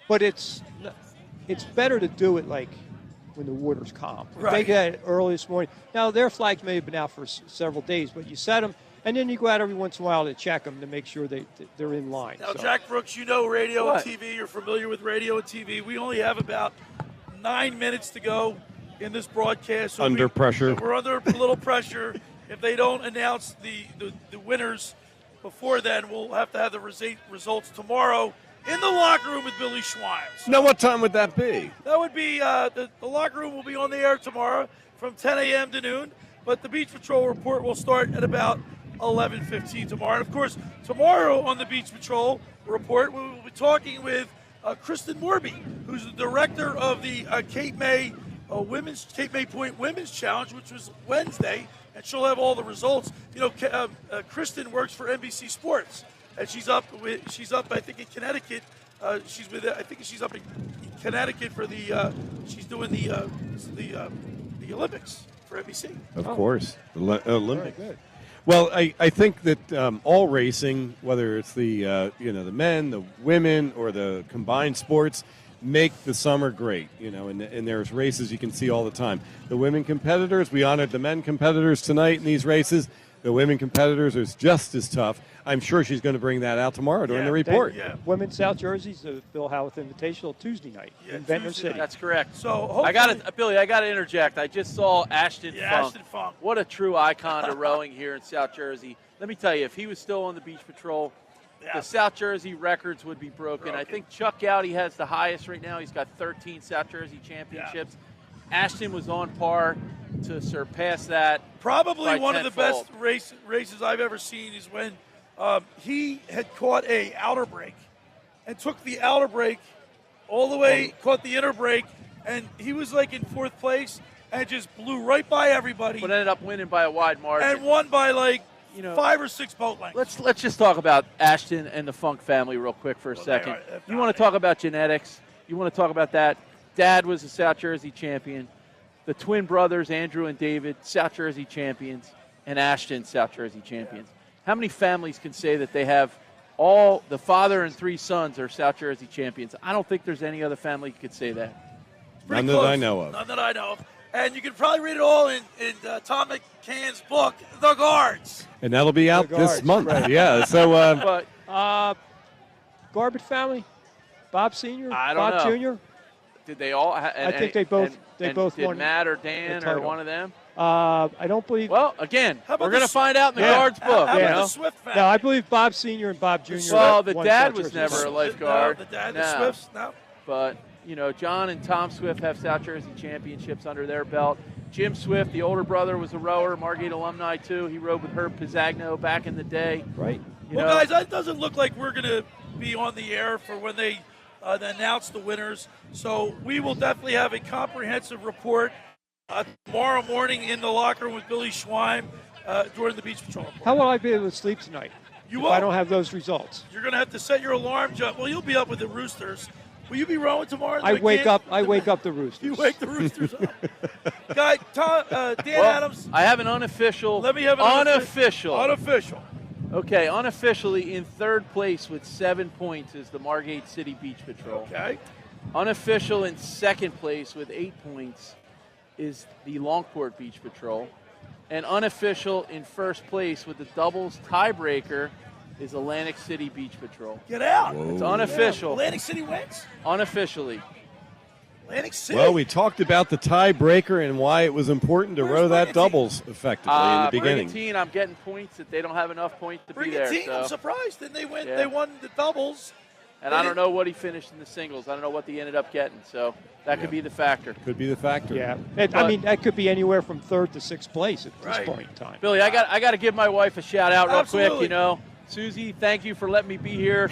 C: But it's better to do it like when the water's calm.
A: Right.
C: They get it early this morning. Now their flags may have been out for several days, but you set them, and then you go out every once in a while to check them to make sure they're in line.
A: Now,
C: So-
A: Jack Brooks, you know radio
B: What?
A: and TV. You're familiar with radio and TV. We only have about 9 minutes to go in this broadcast. So
D: Under pressure.
A: We're under a little pressure. If they don't announce the winners before then, we'll have to have the results tomorrow in the locker room with Billy Schweim. So
D: Now, what time would that be?
A: that would be the locker room will be on the air tomorrow from 10 a.m. to noon. But the Beach Patrol report will start at about 11:15 tomorrow. And of course, tomorrow on the Beach Patrol report, we will be talking with Kristen Morby, who's the director of the Cape May Point Women's Challenge, which was Wednesday, and she'll have all the results. Kristen works for NBC Sports, and she's up. I think in Connecticut. She's up in Connecticut for she's doing the Olympics for NBC.
D: Of course, the Olympics.
C: Very good.
D: Well, I think that all racing, whether it's the men, the women, or the combined sports, make the summer great. And there's races you can see all the time. The women competitors, we honored the men competitors tonight in these races. The women competitors are just as tough. I'm sure she's going to bring that out tomorrow during the report.
A: Yeah.
C: Women's South Jerseys, the Bill Howarth Invitational Tuesday night in Ventnor
A: Tuesday
C: City.
B: That's correct.
A: So hopefully,
B: Billy, I got to interject. I just saw Ashton Funk.
A: Ashton Funk.
B: What a true icon to rowing here in South Jersey. Let me tell you, if he was still on the Beach Patrol, the South Jersey records would be broken. I think Chuck Gowdy has the highest right now. He's got 13 South Jersey championships. Ashton was on par to surpass that.
A: Probably
B: by
A: one of the
B: tenfold.
A: best races I've ever seen is when he had caught a outer brake and took the outer brake all the way, caught the inner brake, and he was like in fourth place and just blew right by everybody
B: But ended up winning by a wide margin.
A: and won by like
B: you know,
A: 5 or 6 boat lengths.
B: let's just talk about Ashton and the Funk family real quick for a
A: Well,
B: second.
A: they
B: You want to talk about genetics? You want to talk about that? Dad was a South Jersey champion. The twin brothers, Andrew and David, South Jersey champions, and Ashton, South Jersey champions. How many families can say that they have all the father and 3 sons are South Jersey champions? I don't think there's any other family who could say that.
D: None that I know of.
A: None that I know of. And you can probably read it all in Tom McCann's book, The Guards.
D: And that'll be out
C: The
D: this
C: Guards,
D: month.
C: right.
D: Yeah. So
B: But
C: Garbett family, Bob Sr.,
B: I don't
C: Bob
B: know.
C: Jr.
B: did they all?
C: I think they both
B: did
C: won
B: Matt or Dan
C: the
B: or
C: title.
B: one of them?
C: I don't believe.
B: Well, again,
A: How about
B: we're going to
A: the-
B: find out in the
C: Yeah.
B: Guards book.
A: How
B: you
A: about
B: know?
A: the Swift family?
C: No, I believe Bob Sr. and Bob Jr.
B: Well, the
C: won
B: dad
C: South
B: was
C: Jersey.
B: never a lifeguard.
A: No, the dad,
B: No.
A: the Swifts, no.
B: But, you know, John and Tom Swift have South Jersey championships under their belt. Jim Swift, the older brother, was a rower, Margate alumni too. He rowed with Herb Pizzagno back in the day.
C: Right.
B: You
A: Well,
B: know,
A: guys, that doesn't look like we're going to be on the air for when they announce the winners. So we will definitely have a comprehensive report tomorrow morning in the locker room with Billy Schweim during the Beach Patrol report.
C: How will I be able to sleep tonight
A: You
C: if
A: won't.
C: I don't have those results?
A: You're going to have to set your alarm, John. Well, you'll be up with the Roosters. Will you be rowing tomorrow?
C: I wake up the Roosters.
A: You wake the Roosters up. Guy, Dan
B: well,
A: Adams.
B: I have an unofficial.
A: Let me have an
B: unofficial.
A: Unofficial.
B: Okay, unofficially in third place with 7 points is the Margate City Beach Patrol.
A: Okay.
B: Unofficial in second place with 8 points is the Longport Beach Patrol. And unofficial in first place with the doubles tiebreaker is Atlantic City Beach Patrol.
A: Get out.
B: It's unofficial.
A: Atlantic City wins.
B: Unofficially.
A: Atlantic City.
D: well, we talked about the tiebreaker and why it was important to
A: Where's
D: row that
A: Brigantine?
D: doubles effectively in the beginning.
B: Brigantine, I'm getting points that they don't have enough points to be there.
A: Brigantine, I'm
B: So.
A: surprised. Didn't they win?
B: Yeah.
A: They won the doubles.
B: And I don't know what he finished in the singles. I don't know what he ended up getting. So that could be the factor.
D: Could be the factor.
C: Yeah.
B: But-
C: I mean, that could be anywhere from third to sixth place at this
A: Right.
C: point in time.
B: Billy, I got to give my wife a shout out real quick.
A: Absolutely.
B: You know, Susie, thank you for letting me be here.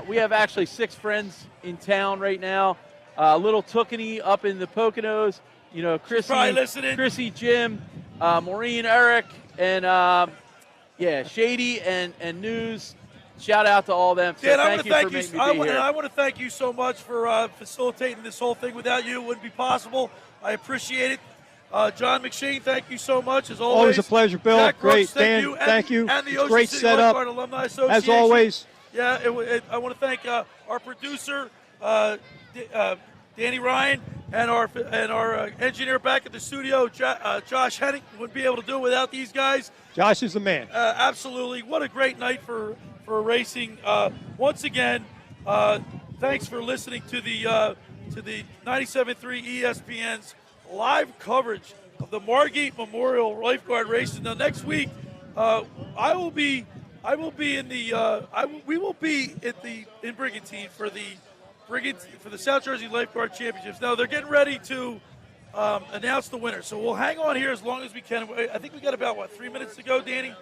B: We have actually 6 friends in town right now. Little Tookany up in the Poconos. You know,
A: probably listening.
B: Chrissy, Jim, Maureen, Eric, and Shady and News. Shout out to all them. So
A: Dan, I
B: thank
A: want
B: you
A: to
B: for
A: thank
B: making
A: you.
B: me be here.
A: I want to thank you so much for facilitating this whole thing. Without you, it wouldn't be possible. I appreciate it. John McShane, thank you so much as always.
C: Always a pleasure, Bill.
A: Jack
C: Great,
A: Brooks,
C: Dan. Thank you.
A: And the
C: It's
A: Ocean
C: great
A: City
C: setup.
A: Lifeguard Alumni Association.
C: As always.
A: Yeah, I want to thank our producer, Danny Ryan, and our engineer back at the studio, Josh Henning. Wouldn't be able to do it without these guys.
C: Josh is the man.
A: Absolutely. What a great night for racing. Once again, thanks for listening to the 97.3 ESPN's live coverage of the Margate Memorial Lifeguard Races. Now, next week, we will be in Brigantine for the South Jersey Lifeguard Championships. Now, they're getting ready to announce the winner. So we'll hang on here as long as we can. I think we got about, 3 minutes to go, Danny?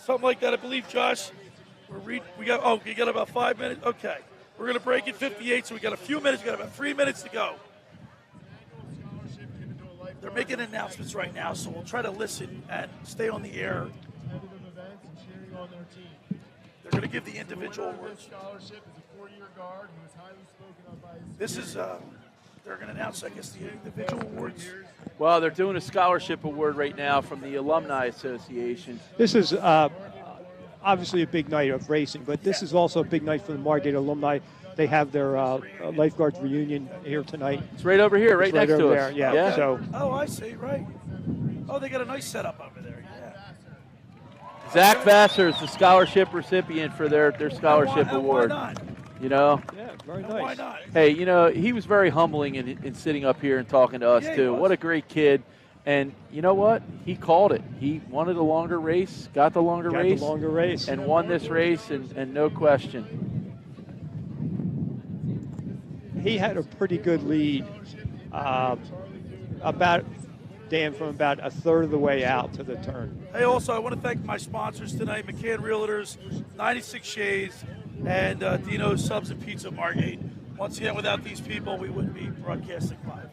A: Something like that, I believe, Josh. We got about 5 minutes. Okay. We're going to break at 58, so we got a few minutes. We got about 3 minutes to go. They're making announcements right now, so we'll try to listen and stay on the air. They're going to give the individual awards. This is, they're going to announce, I guess, the individual awards.
B: Well, they're doing a scholarship award right now from the Alumni Association.
C: This is obviously a big night of racing, but this is also a big night for the Margate alumni. They have their lifeguards reunion here tonight.
B: It's right over here, right
C: It's
B: next to
C: over
B: us.
C: there, yeah. So
A: Oh, I see, right. Oh, they got a nice setup over there, yeah.
B: Zach Vassar is the scholarship recipient for their scholarship
A: And
B: award.
A: Why not?
B: You know,
C: yeah, very
A: And why
C: nice.
A: not?
B: hey, you know, he was very humbling in sitting up here and talking to us
A: Yeah, he
B: too.
A: was.
B: What a great kid. And you know what? He called it. He wanted a longer race, got the longer
C: Got
B: race,
C: the longer race.
B: and won this race, and no question.
C: He had a pretty good lead about a third of the way out to the turn.
A: Hey, also, I want to thank my sponsors tonight, McCann Realtors, 96 Shades, and Dino's Subs and Pizza Margate. Once again, without these people, we wouldn't be broadcasting live.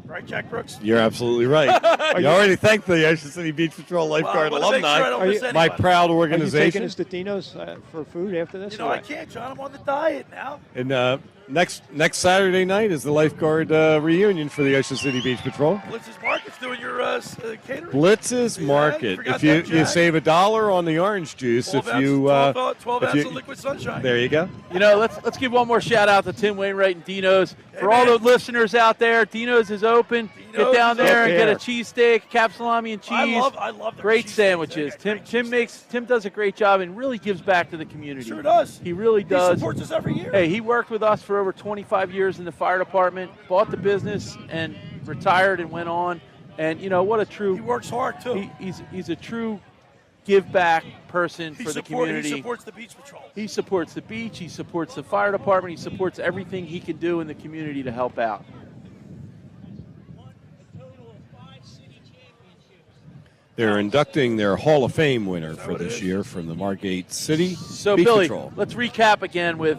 A: Right, Jack Brooks?
D: You're absolutely right. You already thanked the Ocean City Beach Patrol lifeguard
A: Well, I wanna make sure I don't miss
D: alumni. My
A: anybody.
D: proud
C: Are you taking
D: organization.
C: us to Dino's for food after this?
A: You know, I can't, John. I'm on the diet now.
D: And next Saturday night is the lifeguard reunion for the Ocean City Beach Patrol.
A: Blitz's Market's doing your catering.
D: Blitz's
A: Yeah,
D: Market.
A: forgot
D: If you
A: that, Jack.
D: save $1 on the orange juice,
A: 12
D: if you
A: 12
D: if
A: ounces
D: you-
A: of liquid sunshine.
D: there you go.
B: You know, let's give one more shout out to Tim Wainwright and Dino's. For all the listeners out there, Dino's is open.
A: Dino's
B: Get down
A: is
B: there and
C: open.
B: get a cheesesteak, cap salami and cheese.
A: I love their
B: great
A: cheesesteaks.
B: sandwiches.
A: They got
B: Tim
A: great
B: Tim does a great job and really gives back to the community.
A: Sure does.
B: He really
A: He
B: does.
A: supports us every year.
B: Hey, he worked with us for over 25 years in the fire department, bought the business and retired and went on. And you know what a true
A: He works hard too.
B: he's a true give back person for the
A: He
B: community.
A: supports the Beach Patrol.
B: He supports the beach, he supports the fire department, he supports everything he can do in the community to help out.
D: They're inducting their Hall of Fame winner for this year from the Margate City
B: So
D: Beach
B: Billy,
D: Patrol.
B: let's recap again with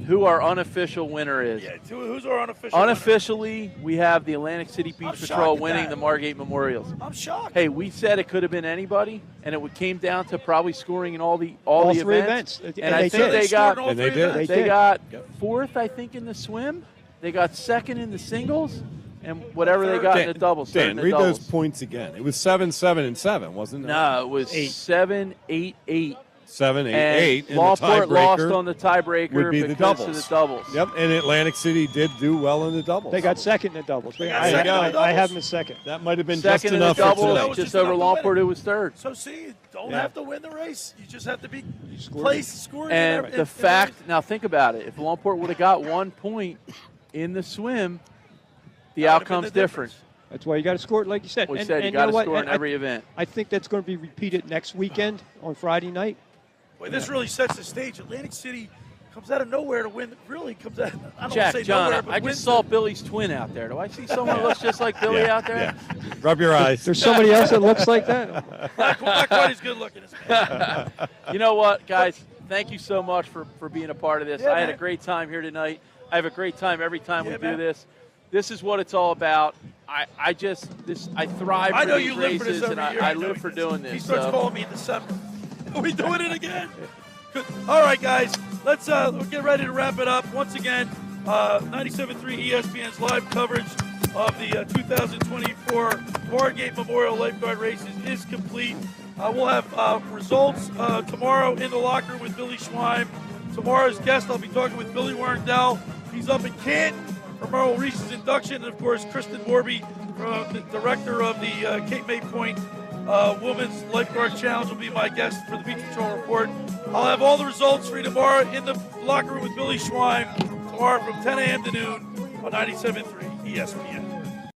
B: who our unofficial winner is.
A: Yeah, who's our unofficial winner?
B: Unofficially, we have the Atlantic City Beach
A: I'm
B: Patrol
A: shocked at
B: winning
A: that.
B: the Margate Memorials.
A: I'm shocked.
B: Hey, we said it could have been anybody, and it came down to probably scoring in all the
C: three events.
B: And
C: And
B: I
C: they
B: think
C: did.
B: they got
A: scored in all
D: And they
A: three
D: did.
A: events.
C: They
B: they
C: did.
B: got fourth, I think, in the swim. They got second in the singles, and whatever they got in the doubles. third in
D: Dan,
B: the
D: read
B: doubles.
D: those points again. It was 7, 7, and 7, wasn't it?
B: No, it was 7, 8, 8.
D: 7, 8,
B: And
D: 8. And
B: Lawport
D: the
B: lost
D: tiebreaker
B: on the tiebreaker
D: would be the
B: because
D: doubles.
B: of the doubles.
D: Yep, and Atlantic City did do well in the doubles.
C: They got second in the doubles.
A: got
C: I,
A: second in the
C: I
A: doubles.
C: have them as second.
D: That might have been
B: Second
D: just
B: in the
D: enough for
B: doubles,
A: That
D: tonight.
A: was
B: just
A: just enough
B: over
A: to win
B: Lawport,
A: it.
B: who was third.
A: So see, you don't
D: Yeah.
A: have to win the race. You just have to be
C: scored
A: placed, scoring.
B: And
A: in
B: the fact, now think about it. If Lawport would have got 1 point in the swim, the
A: That would've been
B: outcome's
A: the
B: different.
C: That's why you got to score it, like you said.
B: We
C: And-
B: said you
C: and
B: got to
C: know what?
B: score in
C: And
B: every event.
C: I think that's going to be repeated next weekend on Friday night.
A: Boy, this really sets the stage. Atlantic City comes out of nowhere to win. Really comes out. I don't
B: Jack,
A: say
B: John,
A: nowhere, but
B: I
A: wins
B: just saw
A: it.
B: Billy's twin out there. Do I see someone who looks just like Billy
D: Yeah,
B: out there?
D: yeah. Rub your eyes.
C: There's somebody else that looks like that.
A: Not quite as good looking as me.
B: You know what, guys? Thank you so much for being a part of this.
A: Yeah,
B: I had a
A: man.
B: great time here tonight. I have a great time every time
A: Yeah,
B: we do
A: man.
B: this. This is what it's all about. I thrive
A: I
B: for
A: know
B: these
A: you live for
B: races,
A: this
B: and
A: every year.
B: I
A: know
B: live
A: he
B: for
A: does.
B: doing
A: He
B: this.
A: starts
B: So.
A: calling me in December. Are we doing it again? Good. All right, guys. Let's get ready to wrap it up. Once again, 97.3 ESPN's live coverage of the 2024 Margate Memorial Lifeguard Races is complete. We'll have results tomorrow in the locker room with Billy Schweim. Tomorrow's guest, I'll be talking with Billy Warndell. He's up in Canton for Merrill Reese's induction. And, of course, Kristen Morby, the director of the Cape May Point Women's Lifeguard Challenge, will be my guest for the Beach Patrol Report. I'll have all the results for you tomorrow in the locker room with Billy Schweim tomorrow from 10 a.m. to noon on 97.3 ESPN.